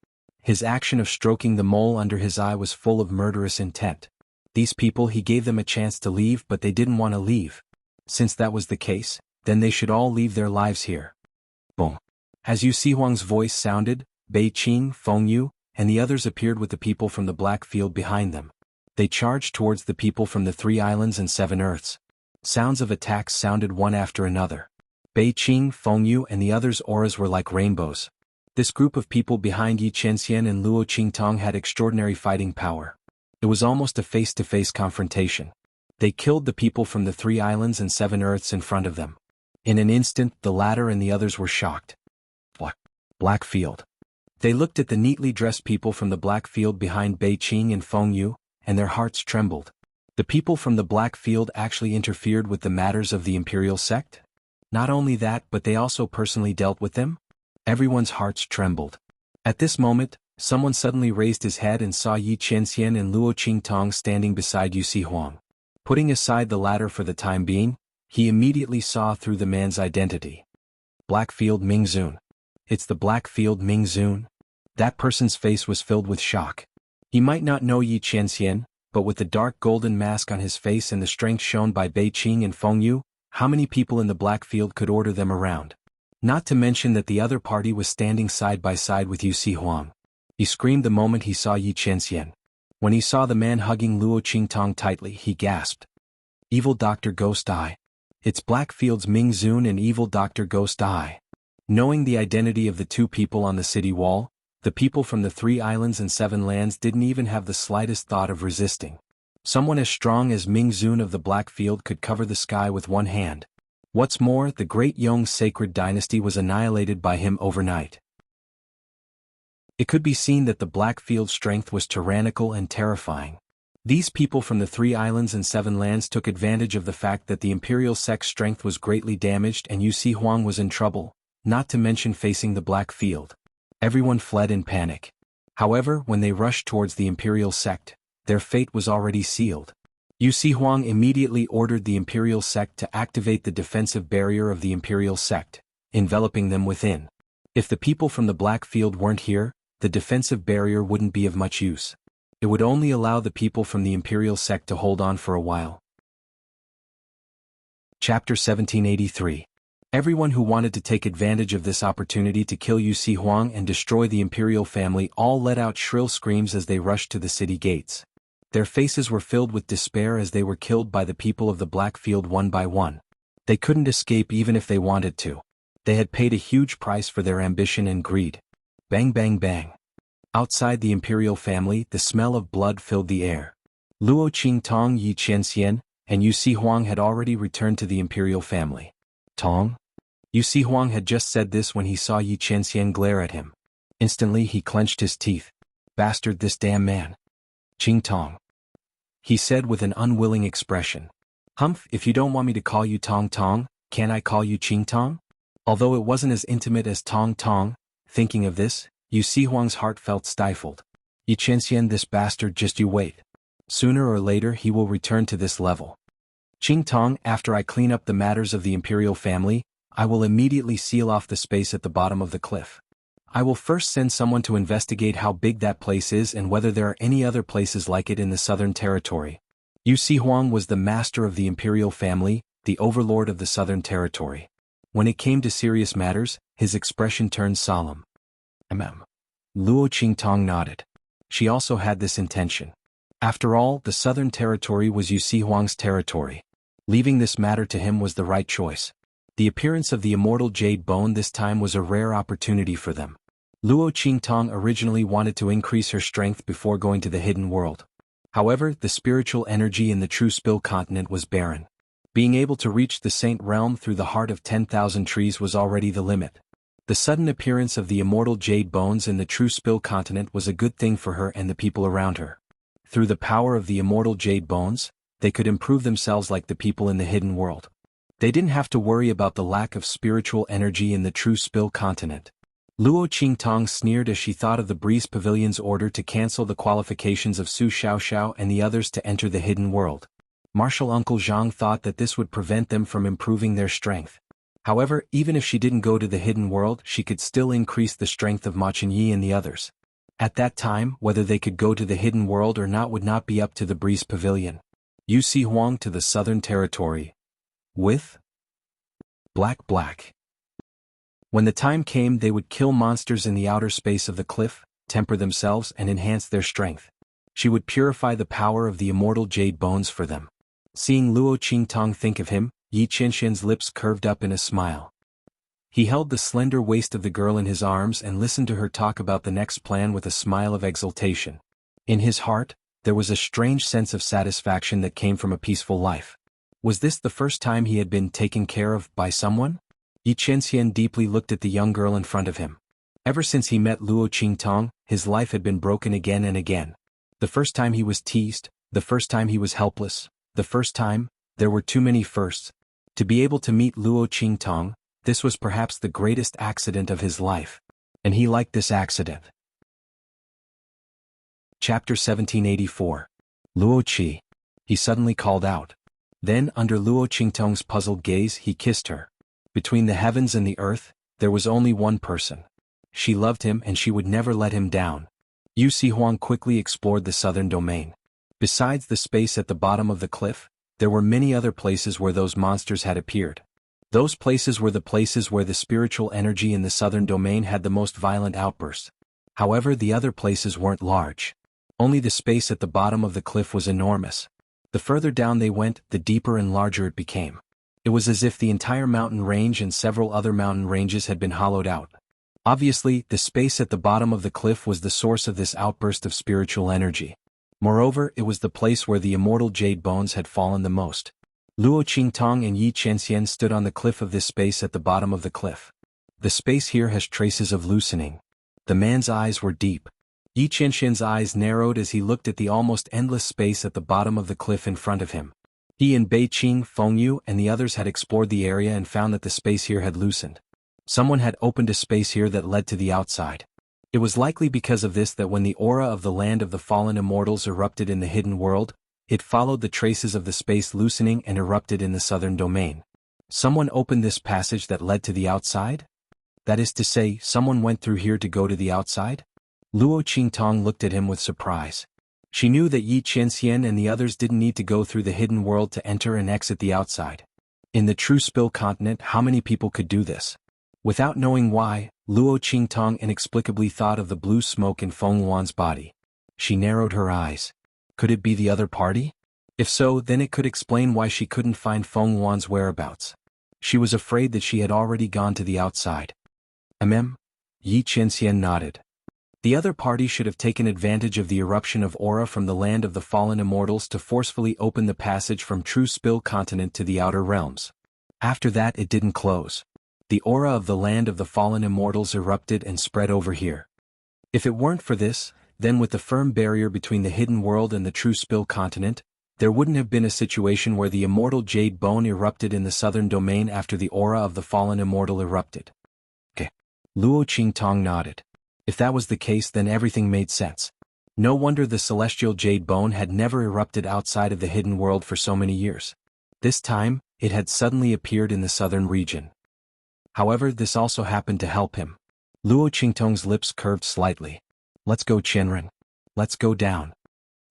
His action of stroking the mole under his eye was full of murderous intent. These people, he gave them a chance to leave, but they didn't want to leave. Since that was the case, then they should all leave their lives here. Boom. As xuanhuan's voice sounded, Bei Qing, Fengyu, and the others appeared with the people from the black field behind them. They charged towards the people from the 3 islands and 7 earths. Sounds of attacks sounded one after another. Bei Qing, Fengyu, and the others' auras were like rainbows. This group of people behind xianxia and Luo Qingtong had extraordinary fighting power. It was almost a face-to-face confrontation. They killed the people from the 3 islands and 7 earths in front of them. In an instant, the latter and the others were shocked. Black field. They looked at the neatly dressed people from the black field behind Bei Qing and Fengyu, and their hearts trembled. The people from the black field actually interfered with the matters of the imperial sect? Not only that, but they also personally dealt with them? Everyone's hearts trembled. At this moment, someone suddenly raised his head and saw xianxia and Luo Qingtong standing beside xuanhuan. Putting aside the latter for the time being, he immediately saw through the man's identity. Blackfield Mingzun. It's the Blackfield Mingzun? That person's face was filled with shock. He might not know xianxia, but with the dark golden mask on his face and the strength shown by Bei Qing and Fengyu, how many people in the Blackfield could order them around? Not to mention that the other party was standing side by side with xuanhuan. He screamed the moment he saw xianxia. When he saw the man hugging Luo Qingtong tightly, he gasped. Evil Dr. Ghost Eye. It's Blackfield's Mingzun and Evil Dr. Ghost Eye. Knowing the identity of the 2 people on the city wall, the people from the 3 islands and 7 lands didn't even have the slightest thought of resisting. Someone as strong as Mingzun of the Blackfield could cover the sky with one hand. What's more, the Great Yong sacred dynasty was annihilated by him overnight. It could be seen that the Blackfield's strength was tyrannical and terrifying. These people from the 3 islands and 7 lands took advantage of the fact that the imperial sect's strength was greatly damaged and xuanhuan was in trouble, not to mention facing the Blackfield. Everyone fled in panic. However, when they rushed towards the imperial sect, their fate was already sealed. xuanhuan immediately ordered the imperial sect to activate the defensive barrier of the imperial sect, enveloping them within. If the people from the Blackfield weren't here, the defensive barrier wouldn't be of much use. It would only allow the people from the imperial sect to hold on for a while. Chapter 1783. Everyone who wanted to take advantage of this opportunity to kill Xuanhuan and destroy the imperial family all let out shrill screams as they rushed to the city gates. Their faces were filled with despair as they were killed by the people of the Black Field one by one. They couldn't escape even if they wanted to. They had paid a huge price for their ambition and greed. Bang bang bang. Outside the imperial family, the smell of blood filled the air. Luo Qingtong Yi Qianxian and Xuanhuan had already returned to the imperial family. Tong? Xuanhuan had just said this when he saw Yi Qianxian glare at him. Instantly he clenched his teeth. Bastard, this damn man. Qingtong, he said with an unwilling expression. Humph, if you don't want me to call you Tong Tong, can I call you Qingtong? Although it wasn't as intimate as Tong Tong, thinking of this, Xuanhuan's heart felt stifled. Yi Qianxian, this bastard, just you wait. Sooner or later he will return to this level. Qingtong, after I clean up the matters of the imperial family, I will immediately seal off the space at the bottom of the cliff. I will first send someone to investigate how big that place is and whether there are any other places like it in the southern territory. Xuanhuan was the master of the imperial family, the overlord of the southern territory. When it came to serious matters, his expression turned solemn. Luo Qingtong nodded. She also had this intention. After all, the southern territory was Xuanhuan's territory. Leaving this matter to him was the right choice. The appearance of the immortal jade bone this time was a rare opportunity for them. Luo Qingtong originally wanted to increase her strength before going to the hidden world. However, the spiritual energy in the true Spill continent was barren. Being able to reach the Saint Realm through the heart of 10,000 trees was already the limit. The sudden appearance of the immortal jade bones in the true Spill continent was a good thing for her and the people around her. Through the power of the immortal jade bones, they could improve themselves like the people in the hidden world. They didn't have to worry about the lack of spiritual energy in the true Spill continent. Luo Qingtong sneered as she thought of the Breeze Pavilion's order to cancel the qualifications of Su Xiaoxiao and the others to enter the hidden world. Martial Uncle Zhang thought that this would prevent them from improving their strength. However, even if she didn't go to the hidden world, she could still increase the strength of Ma Chenyi and the others. At that time, whether they could go to the hidden world or not would not be up to the Breeze Pavilion. Xuanhuan to the southern territory. With Black. When the time came, they would kill monsters in the outer space of the cliff, temper themselves and enhance their strength. She would purify the power of the immortal jade bones for them. Seeing Luo Qingtong think of him, Yi Qianxian's lips curved up in a smile. He held the slender waist of the girl in his arms and listened to her talk about the next plan with a smile of exultation. In his heart, there was a strange sense of satisfaction that came from a peaceful life. Was this the first time he had been taken care of by someone? Yi Qianxian deeply looked at the young girl in front of him. Ever since he met Luo Qingtong, his life had been broken again and again. The first time he was teased, the first time he was helpless, the first time, there were too many firsts. To be able to meet Luo Qingtong, this was perhaps the greatest accident of his life. And he liked this accident. Chapter 1784. Luo Qi. He suddenly called out. Then, under Luo Qingtong's puzzled gaze, he kissed her. Between the heavens and the earth, there was only one person. She loved him and she would never let him down. Xuanhuan quickly explored the southern domain. Besides the space at the bottom of the cliff, there were many other places where those monsters had appeared. Those places were the places where the spiritual energy in the southern domain had the most violent outbursts. However, the other places weren't large. Only the space at the bottom of the cliff was enormous. The further down they went, the deeper and larger it became. It was as if the entire mountain range and several other mountain ranges had been hollowed out. Obviously, the space at the bottom of the cliff was the source of this outburst of spiritual energy. Moreover, it was the place where the immortal jade bones had fallen the most. Luo Qingtong and Yi Qianxian stood on the cliff of this space at the bottom of the cliff. The space here has traces of loosening. The man's eyes were deep. Yi Qianxian's eyes narrowed as he looked at the almost endless space at the bottom of the cliff in front of him. He and Beiqing, Fengyu, and the others had explored the area and found that the space here had loosened. Someone had opened a space here that led to the outside. It was likely because of this that when the aura of the land of the fallen immortals erupted in the hidden world, it followed the traces of the space loosening and erupted in the southern domain. Someone opened this passage that led to the outside? That is to say, someone went through here to go to the outside? Luo Qingtong looked at him with surprise. She knew that Yi Qianxian and the others didn't need to go through the hidden world to enter and exit the outside. In the true Spill continent, how many people could do this? Without knowing why, Luo Qingtong inexplicably thought of the blue smoke in Fenghuan's body. She narrowed her eyes. Could it be the other party? If so, then it could explain why she couldn't find Fenghuan's whereabouts. She was afraid that she had already gone to the outside. Yi Qianxian nodded. The other party should have taken advantage of the eruption of aura from the land of the fallen immortals to forcefully open the passage from True Spill continent to the outer realms. After that it didn't close. The aura of the land of the fallen immortals erupted and spread over here. If it weren't for this, then with the firm barrier between the hidden world and the True Spill continent, there wouldn't have been a situation where the immortal jade bone erupted in the southern domain after the aura of the fallen immortal erupted. Luo Qingtong nodded. If that was the case, then everything made sense. No wonder the celestial jade bone had never erupted outside of the hidden world for so many years. This time, it had suddenly appeared in the southern region. However, this also happened to help him. Luo Qingtong's lips curved slightly. Let's go, Qianren. Let's go down.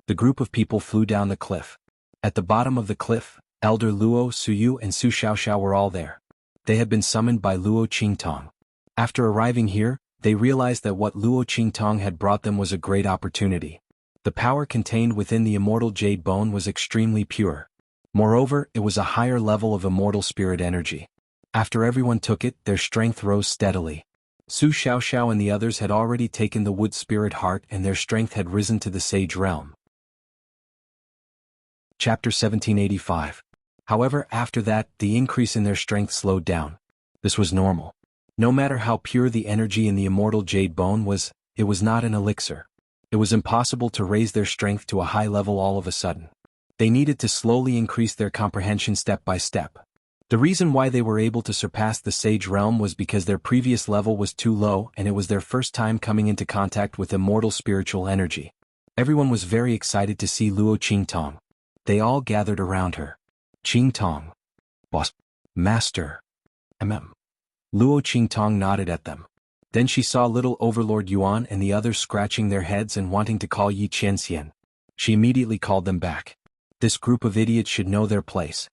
The group of people flew down the cliff. At the bottom of the cliff, Elder Luo, Suyu and Su Xiaoxiao were all there. They had been summoned by Luo Qingtong. After arriving here, they realized that what Luo Qingtong had brought them was a great opportunity. The power contained within the immortal jade bone was extremely pure. Moreover, it was a higher level of immortal spirit energy. After everyone took it, their strength rose steadily. Su Xiaoxiao and the others had already taken the wood spirit heart and their strength had risen to the sage realm. Chapter 1785. However, after that, the increase in their strength slowed down. This was normal. No matter how pure the energy in the immortal jade bone was, it was not an elixir. It was impossible to raise their strength to a high level all of a sudden. They needed to slowly increase their comprehension step by step. The reason why they were able to surpass the sage realm was because their previous level was too low and it was their first time coming into contact with immortal spiritual energy. Everyone was very excited to see Luo Qingtong. They all gathered around her. Qingtong. Boss. Master. Luo Qingtong nodded at them. Then she saw little Overlord Yuan and the others scratching their heads and wanting to call Yi Qianxian. She immediately called them back. This group of idiots should know their place.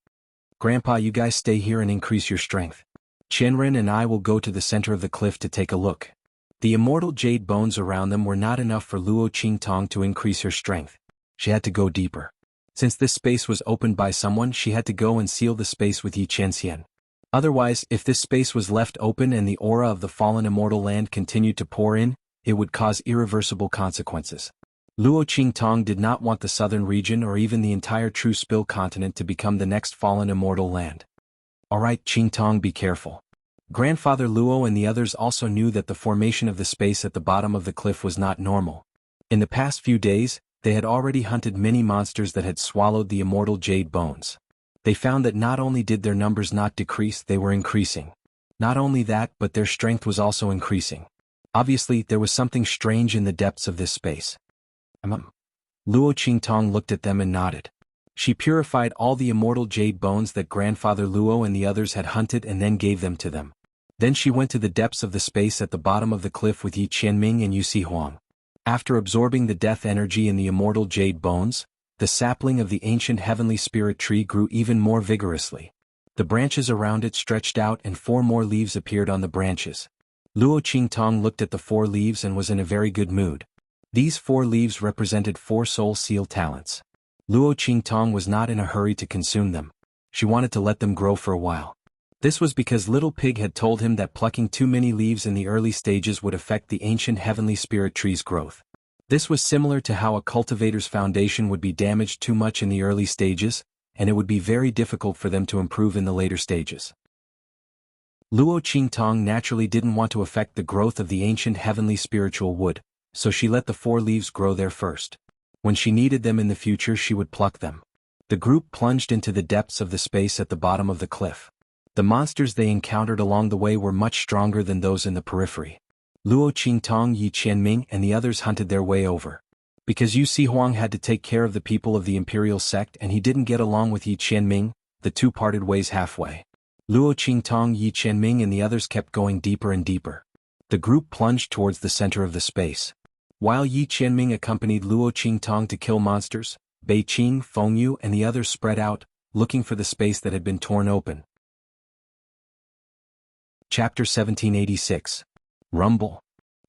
Grandpa, you guys stay here and increase your strength. Qianren and I will go to the center of the cliff to take a look. The immortal jade bones around them were not enough for Luo Qingtong to increase her strength. She had to go deeper. Since this space was opened by someone, she had to go and seal the space with Yi Qianxian. Otherwise, if this space was left open and the aura of the fallen immortal land continued to pour in, it would cause irreversible consequences. Luo Qingtong did not want the southern region or even the entire True Spill continent to become the next fallen immortal land. Alright, Qingtong, be careful. Grandfather Luo and the others also knew that the formation of the space at the bottom of the cliff was not normal. In the past few days, they had already hunted many monsters that had swallowed the immortal jade bones. They found that not only did their numbers not decrease, they were increasing. Not only that, but their strength was also increasing. Obviously, there was something strange in the depths of this space. Luo Qingtong looked at them and nodded. She purified all the immortal jade bones that Grandfather Luo and the others had hunted and then gave them to them. Then she went to the depths of the space at the bottom of the cliff with Yi Qianming and xuanhuan. After absorbing the death energy in the immortal jade bones, the sapling of the ancient heavenly spirit tree grew even more vigorously. The branches around it stretched out and 4 more leaves appeared on the branches. Luo Qingtong looked at the 4 leaves and was in a very good mood. These 4 leaves represented 4 soul seal talents. Luo Qingtong was not in a hurry to consume them. She wanted to let them grow for a while. This was because Little Pig had told him that plucking too many leaves in the early stages would affect the ancient heavenly spirit tree's growth. This was similar to how a cultivator's foundation would be damaged too much in the early stages, and it would be very difficult for them to improve in the later stages. Luo Qingtong naturally didn't want to affect the growth of the ancient heavenly spiritual wood, so she let the 4 leaves grow there first. When she needed them in the future, she would pluck them. The group plunged into the depths of the space at the bottom of the cliff. The monsters they encountered along the way were much stronger than those in the periphery. Luo Qingtong, Yi Qianming and the others hunted their way over. Because Yu Xihuang had to take care of the people of the imperial sect and he didn't get along with Yi Qianming, the 2 parted ways halfway. Luo Qingtong, Yi Qianming and the others kept going deeper and deeper. The group plunged towards the center of the space. While Yi Qianming accompanied Luo Qingtong to kill monsters, Bei Qing, Fengyu and the others spread out, looking for the space that had been torn open. Chapter 1786. Rumble.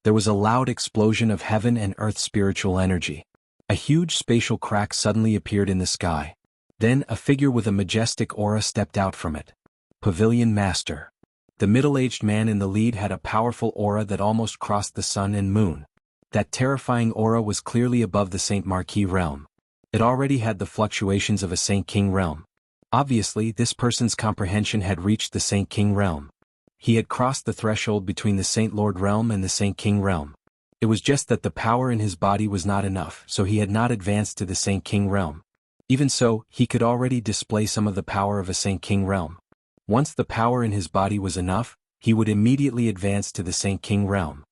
There was a loud explosion of heaven and earth spiritual energy. A huge spatial crack suddenly appeared in the sky. Then a figure with a majestic aura stepped out from it. Pavilion Master. The middle-aged man in the lead had a powerful aura that almost crossed the sun and moon. That terrifying aura was clearly above the Saint Marquis realm. It already had the fluctuations of a Saint King realm. Obviously, this person's comprehension had reached the Saint King realm. He had crossed the threshold between the Saint Lord realm and the Saint King realm. It was just that the power in his body was not enough, so he had not advanced to the Saint King realm. Even so, he could already display some of the power of a Saint King realm. Once the power in his body was enough, he would immediately advance to the Saint King realm.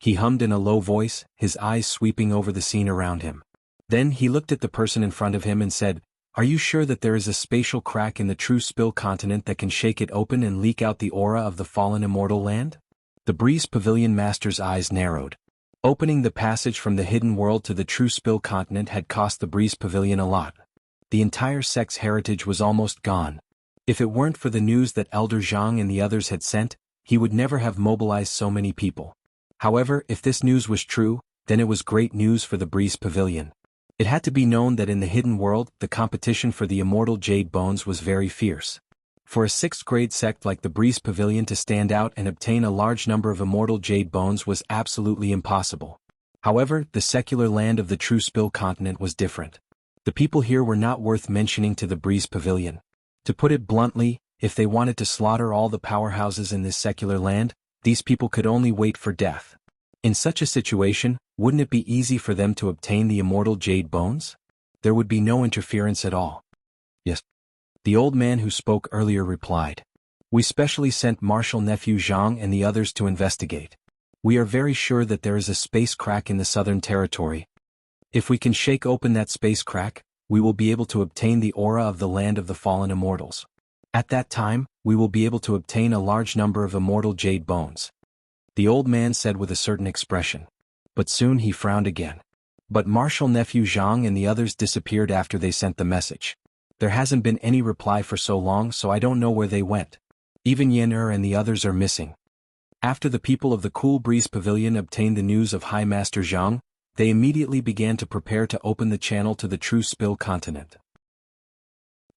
He hummed in a low voice, his eyes sweeping over the scene around him. Then he looked at the person in front of him and said, "Are you sure that there is a spatial crack in the true spill continent that can shake it open and leak out the aura of the fallen immortal land?" The Breeze Pavilion Master's eyes narrowed. Opening the passage from the hidden world to the true spill continent had cost the Breeze Pavilion a lot. The entire sect's heritage was almost gone. If it weren't for the news that Elder Zhang and the others had sent, he would never have mobilized so many people. However, if this news was true, then it was great news for the Breeze Pavilion. It had to be known that in the hidden world, the competition for the immortal jade bones was very fierce. For a 6th grade sect like the Breeze Pavilion to stand out and obtain a large number of immortal jade bones was absolutely impossible. However, the secular land of the true spill continent was different. The people here were not worth mentioning to the Breeze Pavilion. To put it bluntly, if they wanted to slaughter all the powerhouses in this secular land, these people could only wait for death. In such a situation, wouldn't it be easy for them to obtain the immortal jade bones? There would be no interference at all. Yes. The old man who spoke earlier replied. We specially sent Martial Nephew Zhang and the others to investigate. We are very sure that there is a space crack in the southern territory. If we can shake open that space crack, we will be able to obtain the aura of the land of the fallen immortals. At that time, we will be able to obtain a large number of immortal jade bones. The old man said with a certain expression. But soon he frowned again. But Martial Nephew Zhang and the others disappeared after they sent the message. There hasn't been any reply for so long, so I don't know where they went. Even Yen and the others are missing. After the people of the Cool Breeze Pavilion obtained the news of High Master Zhang, they immediately began to prepare to open the channel to the true spill continent.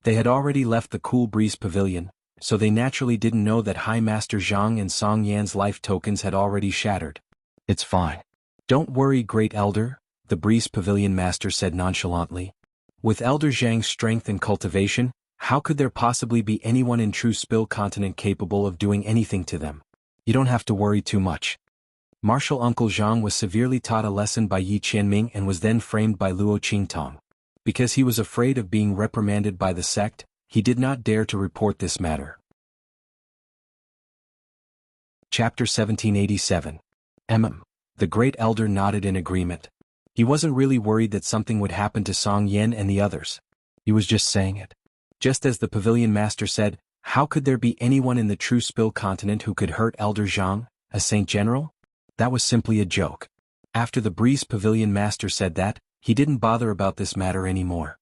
They had already left the Cool Breeze Pavilion, so they naturally didn't know that High Master Zhang and Song Yan's life tokens had already shattered. It's fine. Don't worry, Great Elder, the Breeze Pavilion Master said nonchalantly. With Elder Zhang's strength and cultivation, how could there possibly be anyone in true spill continent capable of doing anything to them? You don't have to worry too much. Martial Uncle Zhang was severely taught a lesson by Yi Qianming and was then framed by Luo Qingtong. Because he was afraid of being reprimanded by the sect, he did not dare to report this matter. Chapter 1787. The Great Elder nodded in agreement. He wasn't really worried that something would happen to Song Yan and the others. He was just saying it. Just as the Pavilion Master said, how could there be anyone in the true spill continent who could hurt Elder Zhang, a Saint General? That was simply a joke. After the Breeze Pavilion Master said that, he didn't bother about this matter anymore.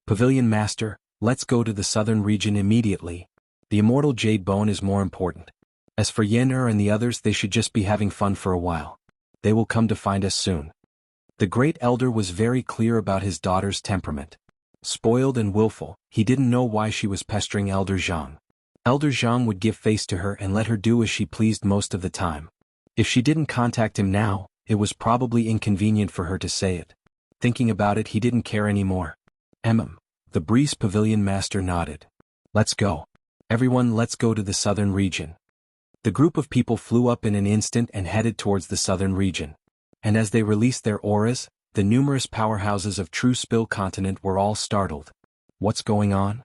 Pavilion Master, let's go to the southern region immediately. The immortal jade bone is more important. As for Yen and the others, they should just be having fun for a while. They will come to find us soon. The Great Elder was very clear about his daughter's temperament. Spoiled and willful, he didn't know why she was pestering Elder Zhang. Elder Zhang would give face to her and let her do as she pleased most of the time. If she didn't contact him now, it was probably inconvenient for her to say it. Thinking about it, he didn't care anymore. The Breeze Pavilion Master nodded. Let's go. Everyone, let's go to the southern region. The group of people flew up in an instant and headed towards the southern region. And as they released their auras, the numerous powerhouses of True Spill Continent were all startled. What's going on?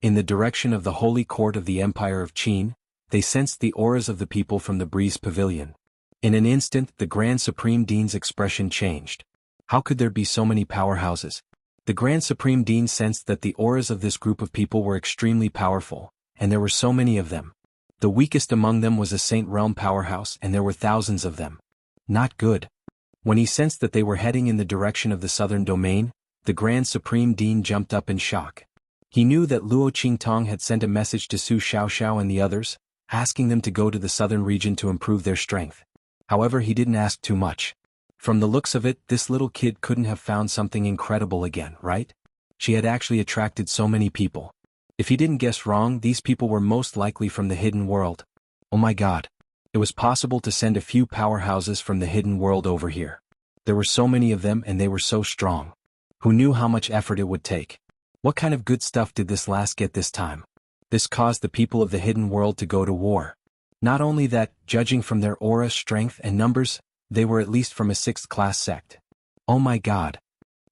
In the direction of the Holy Court of the Empire of Qin, they sensed the auras of the people from the Breeze Pavilion. In an instant, the Grand Supreme Dean's expression changed. How could there be so many powerhouses? The Grand Supreme Dean sensed that the auras of this group of people were extremely powerful, and there were so many of them. The weakest among them was a Saint Realm powerhouse, and there were thousands of them. Not good. When he sensed that they were heading in the direction of the southern domain, the Grand Supreme Dean jumped up in shock. He knew that Luo Qingtong had sent a message to Su Xiaoxiao and the others, asking them to go to the southern region to improve their strength. However, he didn't ask too much. From the looks of it, this little kid couldn't have found something incredible again, right? She had actually attracted so many people. If he didn't guess wrong, these people were most likely from the hidden world. Oh my god. It was possible to send a few powerhouses from the hidden world over here. There were so many of them and they were so strong. Who knew how much effort it would take? What kind of good stuff did this last get this time? This caused the people of the hidden world to go to war. Not only that, judging from their aura, strength, and numbers, they were at least from a 6th-class sect. Oh my god.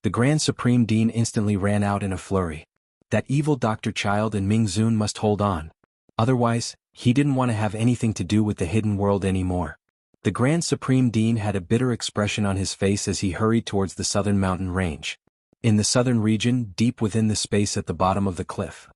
The Grand Supreme Dean instantly ran out in a flurry. That evil Dr. Child and Ming Zun must hold on. Otherwise, he didn't want to have anything to do with the hidden world anymore. The Grand Supreme Dean had a bitter expression on his face as he hurried towards the southern mountain range. In the southern region, deep within the space at the bottom of the cliff,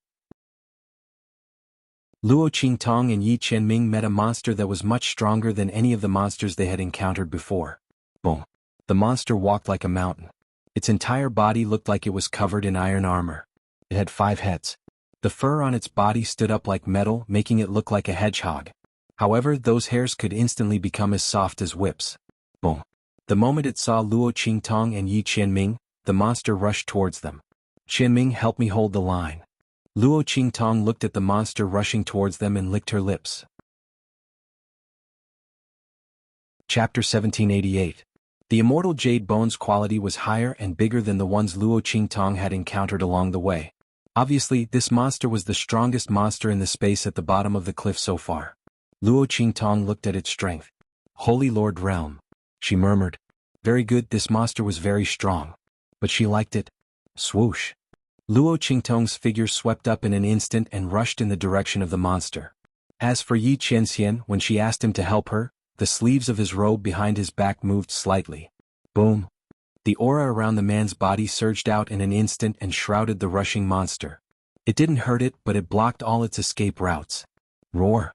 Luo Qingtong and Yi Qianming met a monster that was much stronger than any of the monsters they had encountered before. Boom. The monster walked like a mountain. Its entire body looked like it was covered in iron armor. It had 5 heads. The fur on its body stood up like metal, making it look like a hedgehog. However, those hairs could instantly become as soft as whips. Boom. The moment it saw Luo Qingtong and Yi Qianming, the monster rushed towards them. Qianming, help me hold the line. Luo Qingtong looked at the monster rushing towards them and licked her lips. Chapter 1788. The immortal jade bone's quality was higher and bigger than the ones Luo Qingtong had encountered along the way. Obviously, this monster was the strongest monster in the space at the bottom of the cliff so far. Luo Qingtong looked at its strength. Holy Lord Realm. She murmured. Very good, this monster was very strong. But she liked it. Swoosh. Luo Qingtong's figure swept up in an instant and rushed in the direction of the monster. As for Yi Qianxian, when she asked him to help her, the sleeves of his robe behind his back moved slightly. Boom. The aura around the man's body surged out in an instant and shrouded the rushing monster. It didn't hurt it, but it blocked all its escape routes. Roar.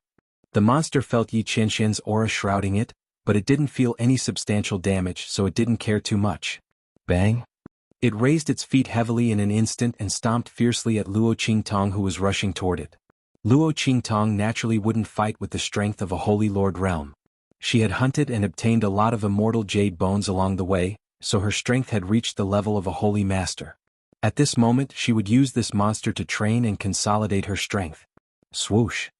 The monster felt Yi Qianxian's aura shrouding it, but it didn't feel any substantial damage, so it didn't care too much. Bang. It raised its feet heavily in an instant and stomped fiercely at Luo Qingtong, who was rushing toward it. Luo Qingtong naturally wouldn't fight with the strength of a Holy Lord Realm. She had hunted and obtained a lot of immortal jade bones along the way, so her strength had reached the level of a holy master. At this moment, she would use this monster to train and consolidate her strength. Swoosh.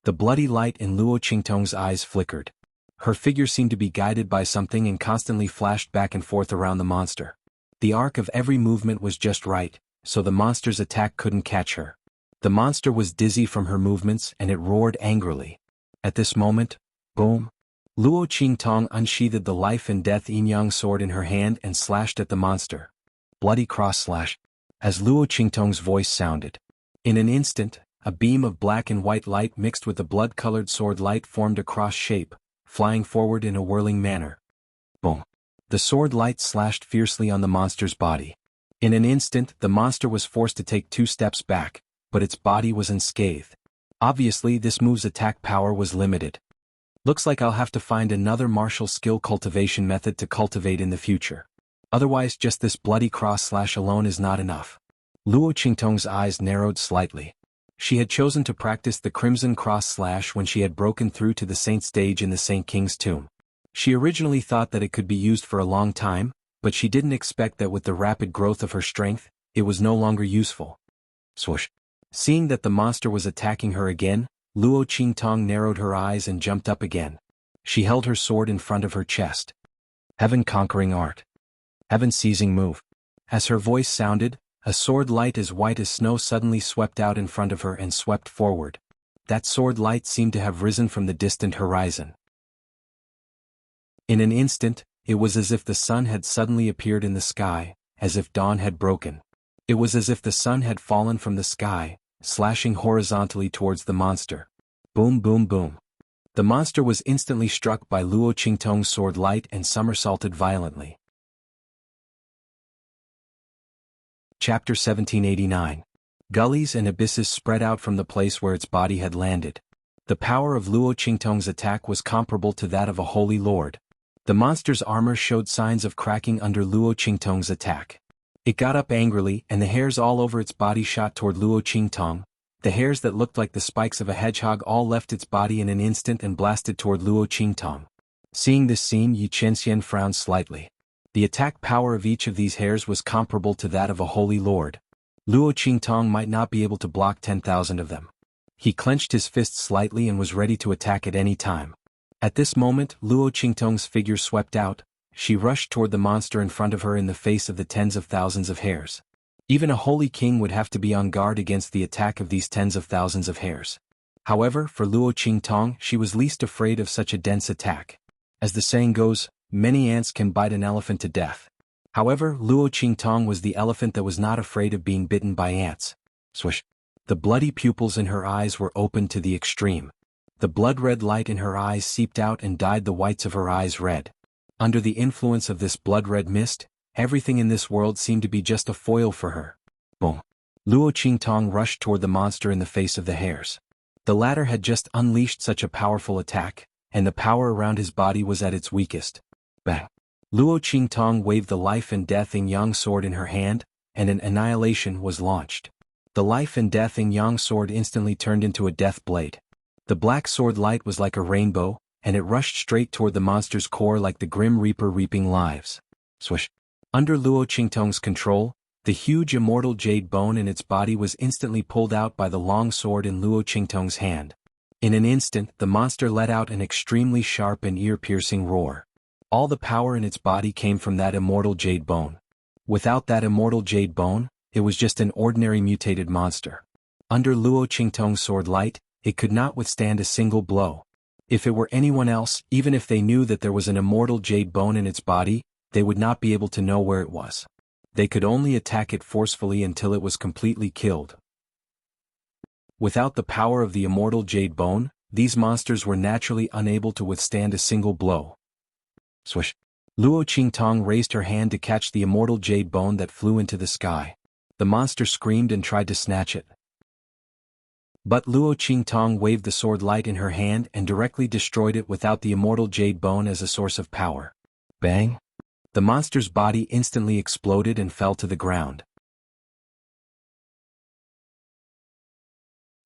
The bloody light in Luo Qingtong's eyes flickered. Her figure seemed to be guided by something and constantly flashed back and forth around the monster. The arc of every movement was just right, so the monster's attack couldn't catch her. The monster was dizzy from her movements and it roared angrily. At this moment, boom. Luo Qingtong unsheathed the life and death yin-yang sword in her hand and slashed at the monster. Bloody cross slash. As Luo Qingtong's voice sounded. In an instant, a beam of black and white light mixed with the blood-colored sword light formed a cross shape, flying forward in a whirling manner. Boom. The sword light slashed fiercely on the monster's body. In an instant, the monster was forced to take 2 steps back, but its body was unscathed. Obviously, this move's attack power was limited. Looks like I'll have to find another martial skill cultivation method to cultivate in the future. Otherwise, just this bloody cross slash alone is not enough. Luo Qingtong's eyes narrowed slightly. She had chosen to practice the crimson cross slash when she had broken through to the saint stage in the Saint King's tomb. She originally thought that it could be used for a long time, but she didn't expect that with the rapid growth of her strength, it was no longer useful. Swoosh. Seeing that the monster was attacking her again, Luo Qingtong narrowed her eyes and jumped up again. She held her sword in front of her chest. Heaven-conquering art. Heaven-seizing move. As her voice sounded, a sword light as white as snow suddenly swept out in front of her and swept forward. That sword light seemed to have risen from the distant horizon. In an instant, it was as if the sun had suddenly appeared in the sky, as if dawn had broken. It was as if the sun had fallen from the sky, slashing horizontally towards the monster. Boom boom boom. The monster was instantly struck by Luo Qingtong's sword light and somersaulted violently. Chapter 1789. Gullies and abysses spread out from the place where its body had landed. The power of Luo Qingtong's attack was comparable to that of a holy lord. The monster's armor showed signs of cracking under Luo Qingtong's attack. It got up angrily, and the hairs all over its body shot toward Luo Qingtong. The hairs that looked like the spikes of a hedgehog all left its body in an instant and blasted toward Luo Qingtong. Seeing this scene, Xianxia frowned slightly. The attack power of each of these hairs was comparable to that of a holy lord. Luo Qingtong might not be able to block 10,000 of them. He clenched his fist slightly and was ready to attack at any time. At this moment, Luo Qingtong's figure swept out. She rushed toward the monster in front of her in the face of the tens of thousands of hairs. Even a holy king would have to be on guard against the attack of these tens of thousands of hairs. However, for Luo Qingtong, she was least afraid of such a dense attack. As the saying goes, many ants can bite an elephant to death. However, Luo Qingtong was the elephant that was not afraid of being bitten by ants. Swish! The bloody pupils in her eyes were opened to the extreme. The blood-red light in her eyes seeped out and dyed the whites of her eyes red. Under the influence of this blood-red mist, everything in this world seemed to be just a foil for her. Boom! Luo Qingtong rushed toward the monster in the face of the hairs. The latter had just unleashed such a powerful attack, and the power around his body was at its weakest. Bang! Luo Qingtong waved the life and death yin-yang sword in her hand, and an annihilation was launched. The life and death yin-yang sword instantly turned into a death blade. The black sword light was like a rainbow, and it rushed straight toward the monster's core like the Grim Reaper reaping lives. Swish! Under Luo Qingtong's control, the huge immortal jade bone in its body was instantly pulled out by the long sword in Luo Qingtong's hand. In an instant, the monster let out an extremely sharp and ear-piercing roar. All the power in its body came from that immortal jade bone. Without that immortal jade bone, it was just an ordinary mutated monster. Under Luo Qingtong's sword light, it could not withstand a single blow. If it were anyone else, even if they knew that there was an immortal jade bone in its body, they would not be able to know where it was. They could only attack it forcefully until it was completely killed. Without the power of the immortal jade bone, these monsters were naturally unable to withstand a single blow. Swish! Luo Qingtong raised her hand to catch the immortal jade bone that flew into the sky. The monster screamed and tried to snatch it. But Luo Qingtong waved the sword light in her hand and directly destroyed it without the immortal jade bone as a source of power. Bang! The monster's body instantly exploded and fell to the ground.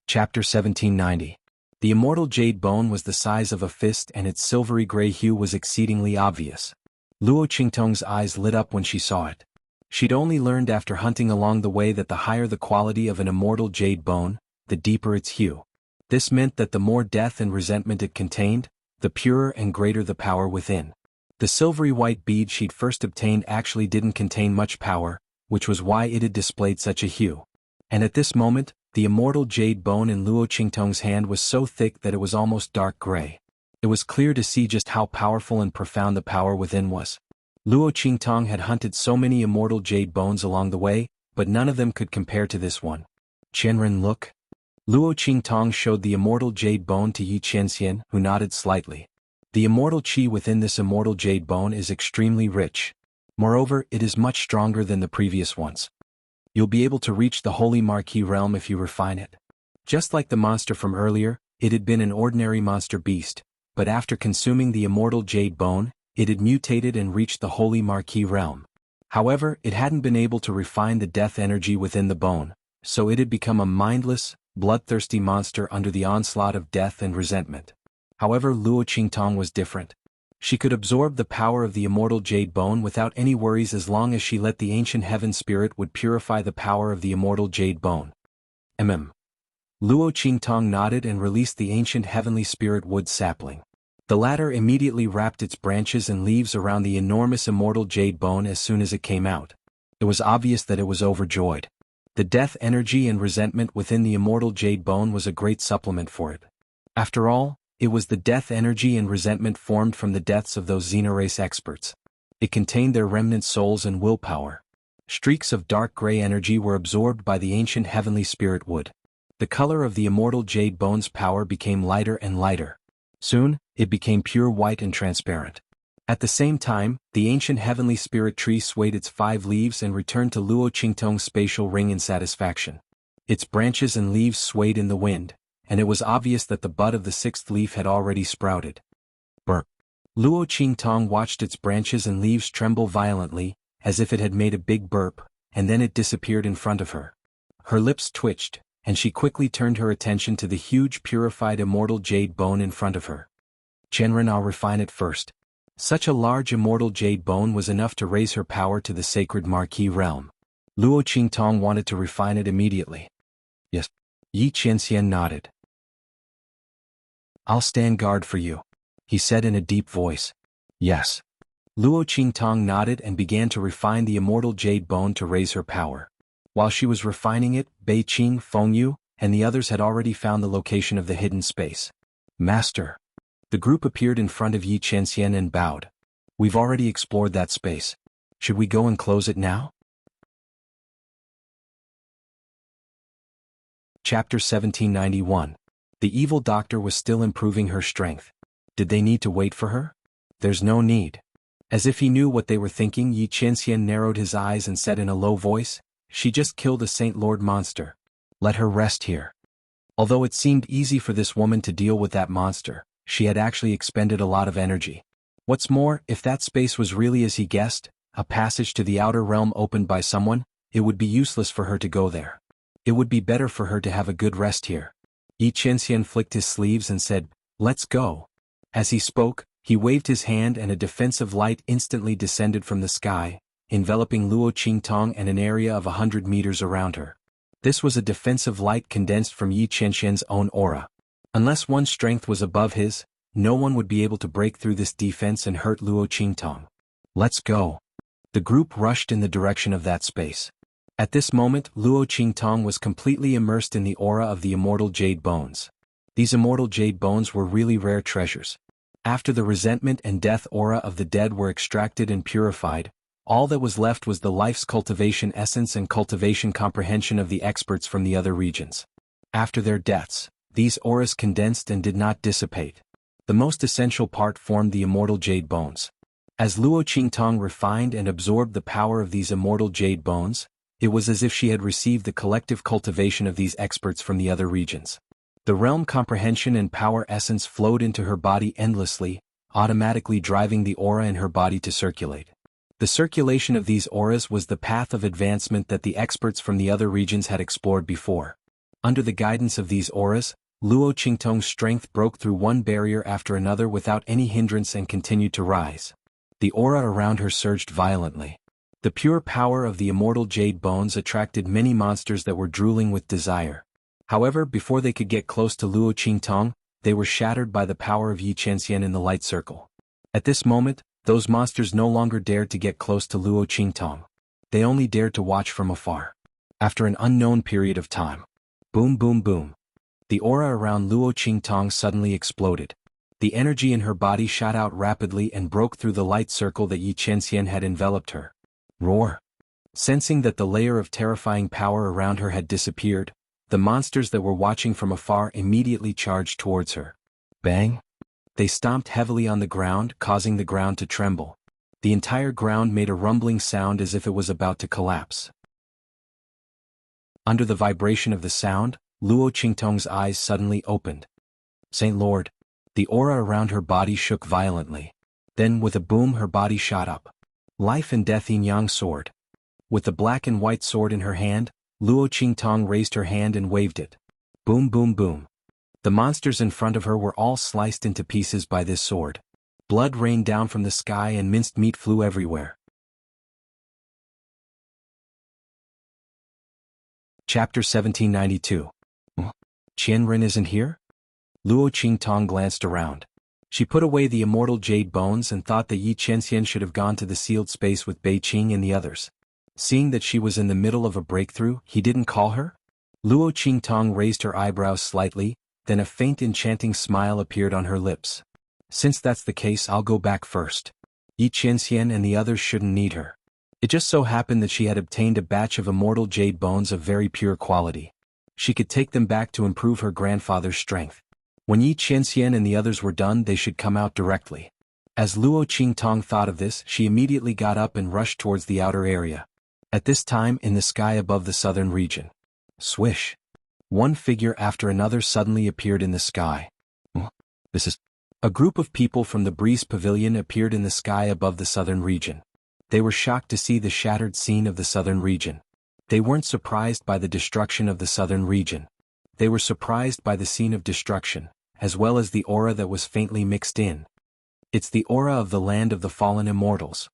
Chapter 1790. The immortal jade bone was the size of a fist and its silvery gray hue was exceedingly obvious. Luo Qingtong's eyes lit up when she saw it. She'd only learned after hunting along the way that the higher the quality of an immortal jade bone, the deeper its hue. This meant that the more death and resentment it contained, the purer and greater the power within. The silvery white bead she'd first obtained actually didn't contain much power, which was why it had displayed such a hue. And at this moment, the immortal jade bone in Luo Qingtong's hand was so thick that it was almost dark gray. It was clear to see just how powerful and profound the power within was. Luo Qingtong had hunted so many immortal jade bones along the way, but none of them could compare to this one. Qianren, look. Luo Qingtong showed the immortal jade bone to Xianxia, who nodded slightly. The immortal qi within this immortal jade bone is extremely rich. Moreover, it is much stronger than the previous ones. You'll be able to reach the holy marquis realm if you refine it. Just like the monster from earlier, it had been an ordinary monster beast, but after consuming the immortal jade bone, it had mutated and reached the holy marquis realm. However, it hadn't been able to refine the death energy within the bone, so it had become a mindless, bloodthirsty monster under the onslaught of death and resentment. However, Luo Qingtong was different. She could absorb the power of the immortal jade bone without any worries as long as she let the ancient heaven spirit would purify the power of the immortal jade bone. Luo Qingtong nodded and released the ancient heavenly spirit wood sapling. The latter immediately wrapped its branches and leaves around the enormous immortal jade bone as soon as it came out. It was obvious that it was overjoyed. The death energy and resentment within the immortal jade bone was a great supplement for it. After all, it was the death energy and resentment formed from the deaths of those Xenorace experts. It contained their remnant souls and willpower. Streaks of dark gray energy were absorbed by the ancient heavenly spirit wood. The color of the immortal jade bone's power became lighter and lighter. Soon, it became pure white and transparent. At the same time, the ancient heavenly spirit tree swayed its 5 leaves and returned to Luo Qingtong's spatial ring in satisfaction. Its branches and leaves swayed in the wind, and it was obvious that the bud of the 6th leaf had already sprouted. Burp! Luo Qingtong watched its branches and leaves tremble violently, as if it had made a big burp, and then it disappeared in front of her. Her lips twitched, and she quickly turned her attention to the huge purified immortal jade bone in front of her. Chenren, I'll refine it first. Such a large immortal jade bone was enough to raise her power to the sacred marquee realm. Luo Qingtong wanted to refine it immediately. Yes. Yi Qianxian nodded. I'll stand guard for you, he said in a deep voice. Yes. Luo Qingtong nodded and began to refine the immortal jade bone to raise her power. While she was refining it, Bei Qing, Fengyu, and the others had already found the location of the hidden space. Master. The group appeared in front of Yi Qianxian and bowed. We've already explored that space. Should we go and close it now? Chapter 1791. The evil doctor was still improving her strength. Did they need to wait for her? There's no need. As if he knew what they were thinking, Yi Qianxian narrowed his eyes and said in a low voice, She just killed a Saint Lord monster. Let her rest here. Although it seemed easy for this woman to deal with that monster, she had actually expended a lot of energy. What's more, if that space was really as he guessed, a passage to the outer realm opened by someone, it would be useless for her to go there. It would be better for her to have a good rest here. Yi Qianxian flicked his sleeves and said, Let's go. As he spoke, he waved his hand and a defensive light instantly descended from the sky, enveloping Luo Qingtong and an area of 100 meters around her. This was a defensive light condensed from Yi Qianxian's own aura. Unless one's strength was above his, no one would be able to break through this defense and hurt Luo Qingtong. Let's go. The group rushed in the direction of that space. At this moment, Luo Qingtong was completely immersed in the aura of the immortal jade bones. These immortal jade bones were really rare treasures. After the resentment and death aura of the dead were extracted and purified, all that was left was the life's cultivation essence and cultivation comprehension of the experts from the other regions. After their deaths, these auras condensed and did not dissipate. The most essential part formed the immortal jade bones. As Luo Qingtong refined and absorbed the power of these immortal jade bones, it was as if she had received the collective cultivation of these experts from the other regions. The realm comprehension and power essence flowed into her body endlessly, automatically driving the aura in her body to circulate. The circulation of these auras was the path of advancement that the experts from the other regions had explored before. Under the guidance of these auras, Luo Qingtong's strength broke through one barrier after another without any hindrance and continued to rise. The aura around her surged violently. The pure power of the immortal jade bones attracted many monsters that were drooling with desire. However, before they could get close to Luo Qingtong, they were shattered by the power of Yi Qianxian in the light circle. At this moment, those monsters no longer dared to get close to Luo Qingtong. They only dared to watch from afar. After an unknown period of time. Boom boom boom. The aura around Luo Qingtong suddenly exploded. The energy in her body shot out rapidly and broke through the light circle that Yi Qianxian had enveloped her. Roar. Sensing that the layer of terrifying power around her had disappeared, the monsters that were watching from afar immediately charged towards her. Bang! They stomped heavily on the ground, causing the ground to tremble. The entire ground made a rumbling sound as if it was about to collapse. Under the vibration of the sound, Luo Qingtong's eyes suddenly opened. Saint Lord. The aura around her body shook violently. Then, with a boom, her body shot up. Life and Death Yin-Yang sword. With the black and white sword in her hand, Luo Qingtong raised her hand and waved it. Boom boom boom. The monsters in front of her were all sliced into pieces by this sword. Blood rained down from the sky and minced meat flew everywhere. Chapter 1792. Qianren isn't here? Luo Qingtong glanced around. She put away the immortal jade bones and thought that Yi Qianxian should have gone to the sealed space with Bei Qing and the others. Seeing that she was in the middle of a breakthrough, he didn't call her? Luo Qingtong raised her eyebrows slightly, then a faint enchanting smile appeared on her lips. Since that's the case, I'll go back first. Yi Qianxian and the others shouldn't need her. It just so happened that she had obtained a batch of immortal jade bones of very pure quality. She could take them back to improve her grandfather's strength. When Yi Qianxian and the others were done, they should come out directly. As Luo Qingtong thought of this, she immediately got up and rushed towards the outer area. At this time, in the sky above the southern region. Swish. One figure after another suddenly appeared in the sky. This is A group of people from the Breeze Pavilion appeared in the sky above the southern region. They were shocked to see the shattered scene of the southern region. They weren't surprised by the destruction of the southern region. They were surprised by the scene of destruction, as well as the aura that was faintly mixed in. It's the aura of the land of the fallen immortals.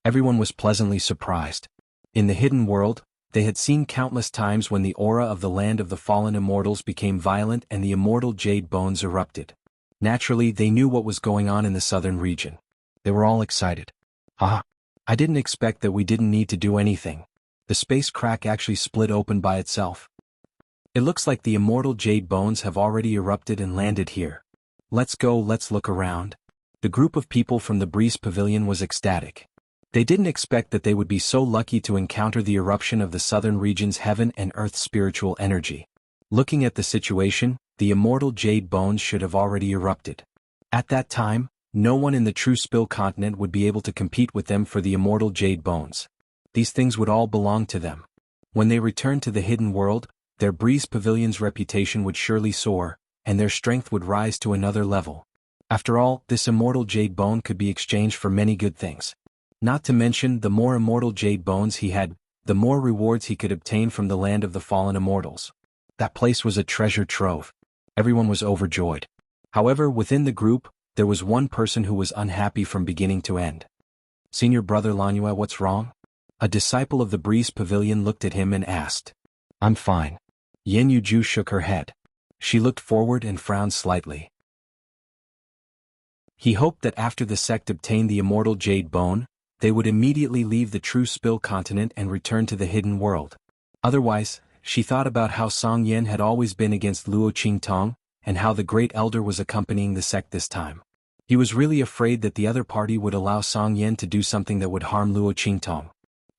Everyone was pleasantly surprised. In the hidden world, they had seen countless times when the aura of the land of the fallen immortals became violent and the immortal jade bones erupted. Naturally, they knew what was going on in the southern region. They were all excited. I didn't expect that we didn't need to do anything. The space crack actually split open by itself. It looks like the immortal jade bones have already erupted and landed here. Let's go, let's look around. The group of people from the Breeze Pavilion was ecstatic. They didn't expect that they would be so lucky to encounter the eruption of the southern region's heaven and earth spiritual energy. Looking at the situation, the immortal jade bones should have already erupted. At that time, no one in the true Spill continent would be able to compete with them for the immortal jade bones. These things would all belong to them. When they returned to the hidden world, their Breeze Pavilion's reputation would surely soar, and their strength would rise to another level. After all, this immortal jade bone could be exchanged for many good things. Not to mention, the more immortal jade bones he had, the more rewards he could obtain from the land of the fallen immortals. That place was a treasure trove. Everyone was overjoyed. However, within the group, there was one person who was unhappy from beginning to end. Senior Brother Lanua, what's wrong? A disciple of the Breeze Pavilion looked at him and asked. I'm fine. Yen Yuju shook her head. She looked forward and frowned slightly. He hoped that after the sect obtained the immortal jade bone, they would immediately leave the true Spill continent and return to the hidden world. Otherwise, she thought about how Song Yen had always been against Luo Qingtong, and how the Great Elder was accompanying the sect this time. He was really afraid that the other party would allow Song Yen to do something that would harm Luo Qingtong.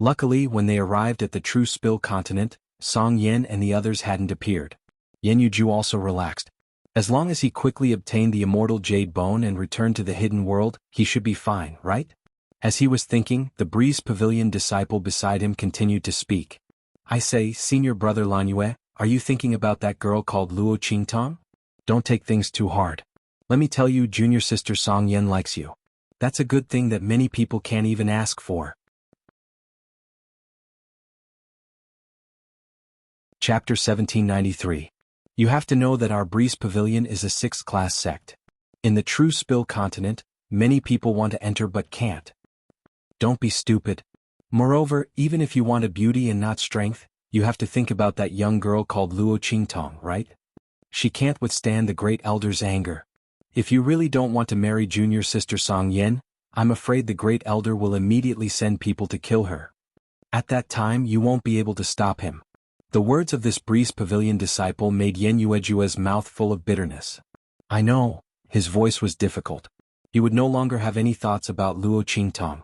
Luckily, when they arrived at the true Spill continent, Song Yen and the others hadn't appeared. Yen Yuju also relaxed. As long as he quickly obtained the immortal jade bone and returned to the hidden world, he should be fine, right? As he was thinking, the Breeze Pavilion disciple beside him continued to speak. I say, Senior Brother Lanue, are you thinking about that girl called Luo Qingtong? Don't take things too hard. Let me tell you, junior sister Song Yen likes you. That's a good thing that many people can't even ask for. Chapter 1793. You have to know that our Breeze Pavilion is a 6th class sect. In the true Spill continent, many people want to enter but can't. Don't be stupid. Moreover, even if you want a beauty and not strength, you have to think about that young girl called Luo Qingtong, right? She can't withstand the Great Elder's anger. If you really don't want to marry junior sister Song Yen, I'm afraid the Great Elder will immediately send people to kill her. At that time, you won't be able to stop him. The words of this Breeze Pavilion disciple made Yen Yuejua's mouth full of bitterness. I know. His voice was difficult. He would no longer have any thoughts about Luo Qingtong.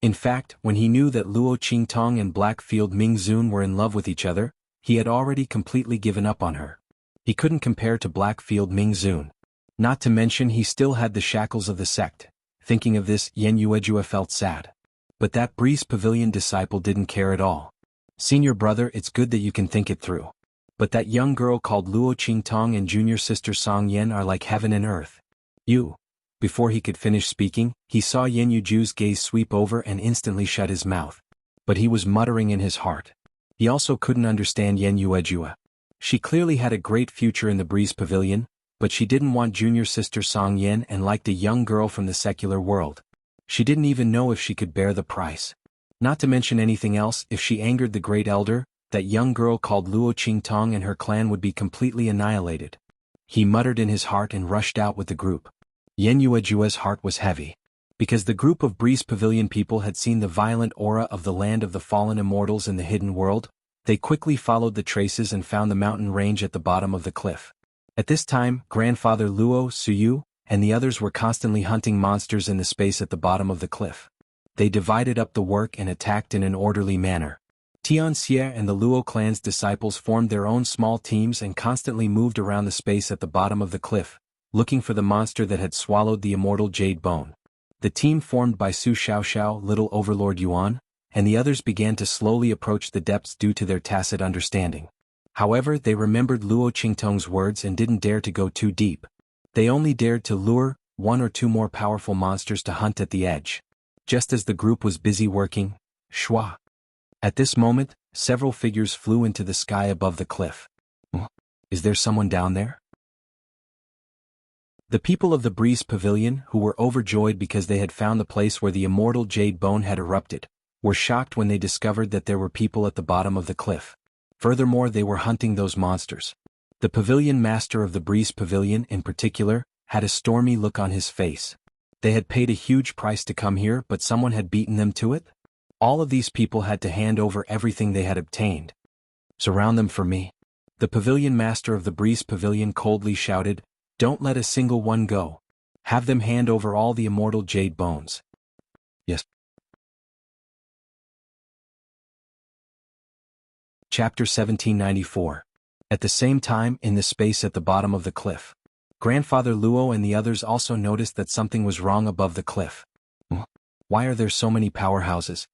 In fact, when he knew that Luo Qingtong and Blackfield Mingzun were in love with each other, he had already completely given up on her. He couldn't compare to Blackfield Mingzun. Not to mention he still had the shackles of the sect. Thinking of this, Yen Yuejua felt sad. But that Breeze Pavilion disciple didn't care at all. Senior brother, it's good that you can think it through. But that young girl called Luo Qingtong and junior sister Song Yen are like heaven and earth. Before he could finish speaking, he saw Yen Yuju's gaze sweep over and instantly shut his mouth. But he was muttering in his heart. He also couldn't understand Yen Yuejua. She clearly had a great future in the Breeze Pavilion, but she didn't want junior sister Song Yen and liked a young girl from the secular world. She didn't even know if she could bear the price. Not to mention anything else, if she angered the Great Elder, that young girl called Luo Qingtong and her clan would be completely annihilated. He muttered in his heart and rushed out with the group. Yen Yuejua's heart was heavy. Because the group of Breeze Pavilion people had seen the violent aura of the land of the fallen immortals in the hidden world, they quickly followed the traces and found the mountain range at the bottom of the cliff. At this time, Grandfather Luo, Suyu, and the others were constantly hunting monsters in the space at the bottom of the cliff. They divided up the work and attacked in an orderly manner. Xianxia and the Luo clan's disciples formed their own small teams and constantly moved around the space at the bottom of the cliff, looking for the monster that had swallowed the immortal jade bone. The team formed by Su Xiaoxiao, Little Overlord Yuan, and the others began to slowly approach the depths due to their tacit understanding. However, they remembered Luo Qingtong's words and didn't dare to go too deep. They only dared to lure, one or two more powerful monsters to hunt at the edge. Just as the group was busy working, shwa. At this moment, several figures flew into the sky above the cliff. Is there someone down there? The people of the Breeze Pavilion, who were overjoyed because they had found the place where the immortal jade bone had erupted, were shocked when they discovered that there were people at the bottom of the cliff. Furthermore, they were hunting those monsters. The pavilion master of the Breeze Pavilion, in particular, had a stormy look on his face. They had paid a huge price to come here, but someone had beaten them to it? All of these people had to hand over everything they had obtained. Surround them for me. The pavilion master of the Breeze Pavilion coldly shouted, "Don't let a single one go. Have them hand over all the immortal jade bones." Yes. Chapter 1794. At the same time, in the space at the bottom of the cliff, Grandfather Luo and the others also noticed that something was wrong above the cliff. Why are there so many powerhouses?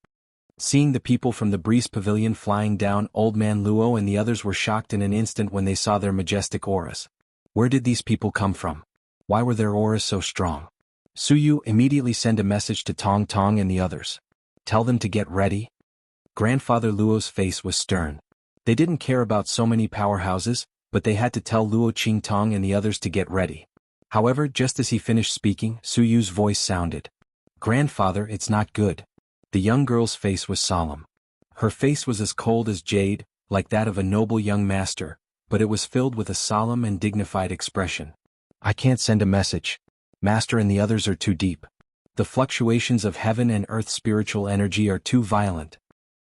Seeing the people from the Breeze Pavilion flying down, Old Man Luo and the others were shocked in an instant when they saw their majestic auras. Where did these people come from? Why were their auras so strong? Suyu immediately sent a message to Tong Tong and the others. Tell them to get ready. Grandfather Luo's face was stern. They didn't care about so many powerhouses, but they had to tell Luo Qingtong and the others to get ready. However, just as he finished speaking, Suyu's voice sounded. Grandfather, it's not good. The young girl's face was solemn. Her face was as cold as jade, like that of a noble young master, but it was filled with a solemn and dignified expression. I can't send a message. Master and the others are too deep. The fluctuations of heaven and earth spiritual energy are too violent.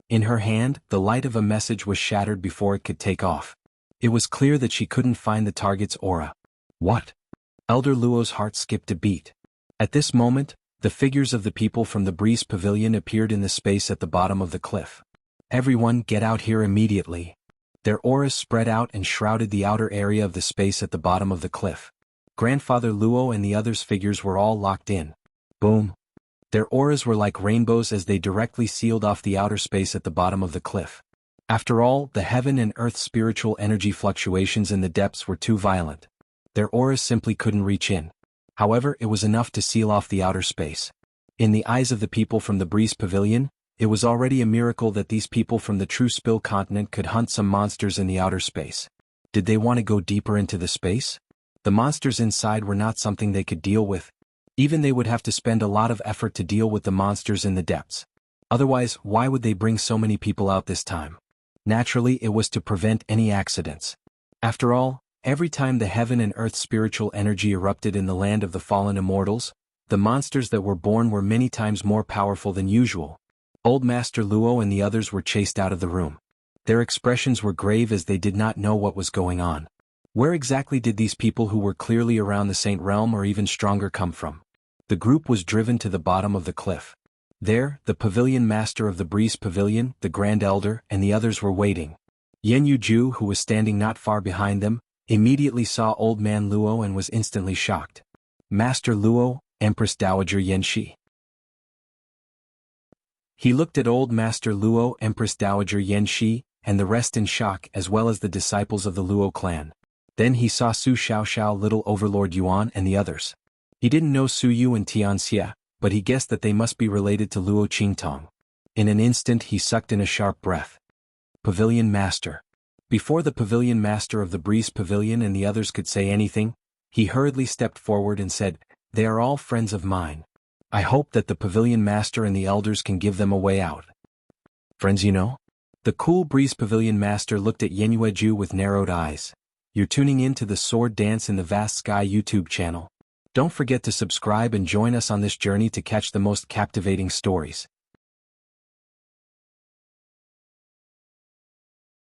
In her hand, the light of a message was shattered before it could take off. It was clear that she couldn't find the target's aura. What? Elder Luo's heart skipped a beat. At this moment, the figures of the people from the Breeze Pavilion appeared in the space at the bottom of the cliff. Everyone, get out here immediately. Their auras spread out and shrouded the outer area of the space at the bottom of the cliff. Grandfather Luo and the others' figures were all locked in. Boom. Their auras were like rainbows as they directly sealed off the outer space at the bottom of the cliff. After all, the heaven and earth spiritual energy fluctuations in the depths were too violent. Their auras simply couldn't reach in. However, it was enough to seal off the outer space. In the eyes of the people from the Breeze Pavilion, it was already a miracle that these people from the True Spill continent could hunt some monsters in the outer space. Did they want to go deeper into the space? The monsters inside were not something they could deal with. Even they would have to spend a lot of effort to deal with the monsters in the depths. Otherwise, why would they bring so many people out this time? Naturally, it was to prevent any accidents. After all, every time the heaven and earth spiritual energy erupted in the land of the fallen immortals, the monsters that were born were many times more powerful than usual. Old Master Luo and the others were chased out of the room. Their expressions were grave as they did not know what was going on. Where exactly did these people who were clearly around the Saint Realm or even stronger come from? The group was driven to the bottom of the cliff. There, the pavilion master of the Breeze Pavilion, the Grand Elder, and the others were waiting. Yen Yuju, who was standing not far behind them, immediately saw Old Man Luo and was instantly shocked. Master Luo, Empress Dowager Yanxi. He looked at Old Master Luo, Empress Dowager Yanxi, and the rest in shock as well as the disciples of the Luo clan. Then he saw Su Xiaoxiao, Little Overlord Yuan and the others. He didn't know Su Yu and Xianxia, but he guessed that they must be related to Luo Qingtong. In an instant he sucked in a sharp breath. Pavilion Master. Before the Pavilion Master of the Breeze Pavilion and the others could say anything, he hurriedly stepped forward and said, "They are all friends of mine. I hope that the Pavilion Master and the elders can give them a way out." Friends, you know? The cool Breeze Pavilion Master looked at Yenueju with narrowed eyes. You're tuning in to the Sword Dance in the Vast Sky YouTube channel. Don't forget to subscribe and join us on this journey to catch the most captivating stories.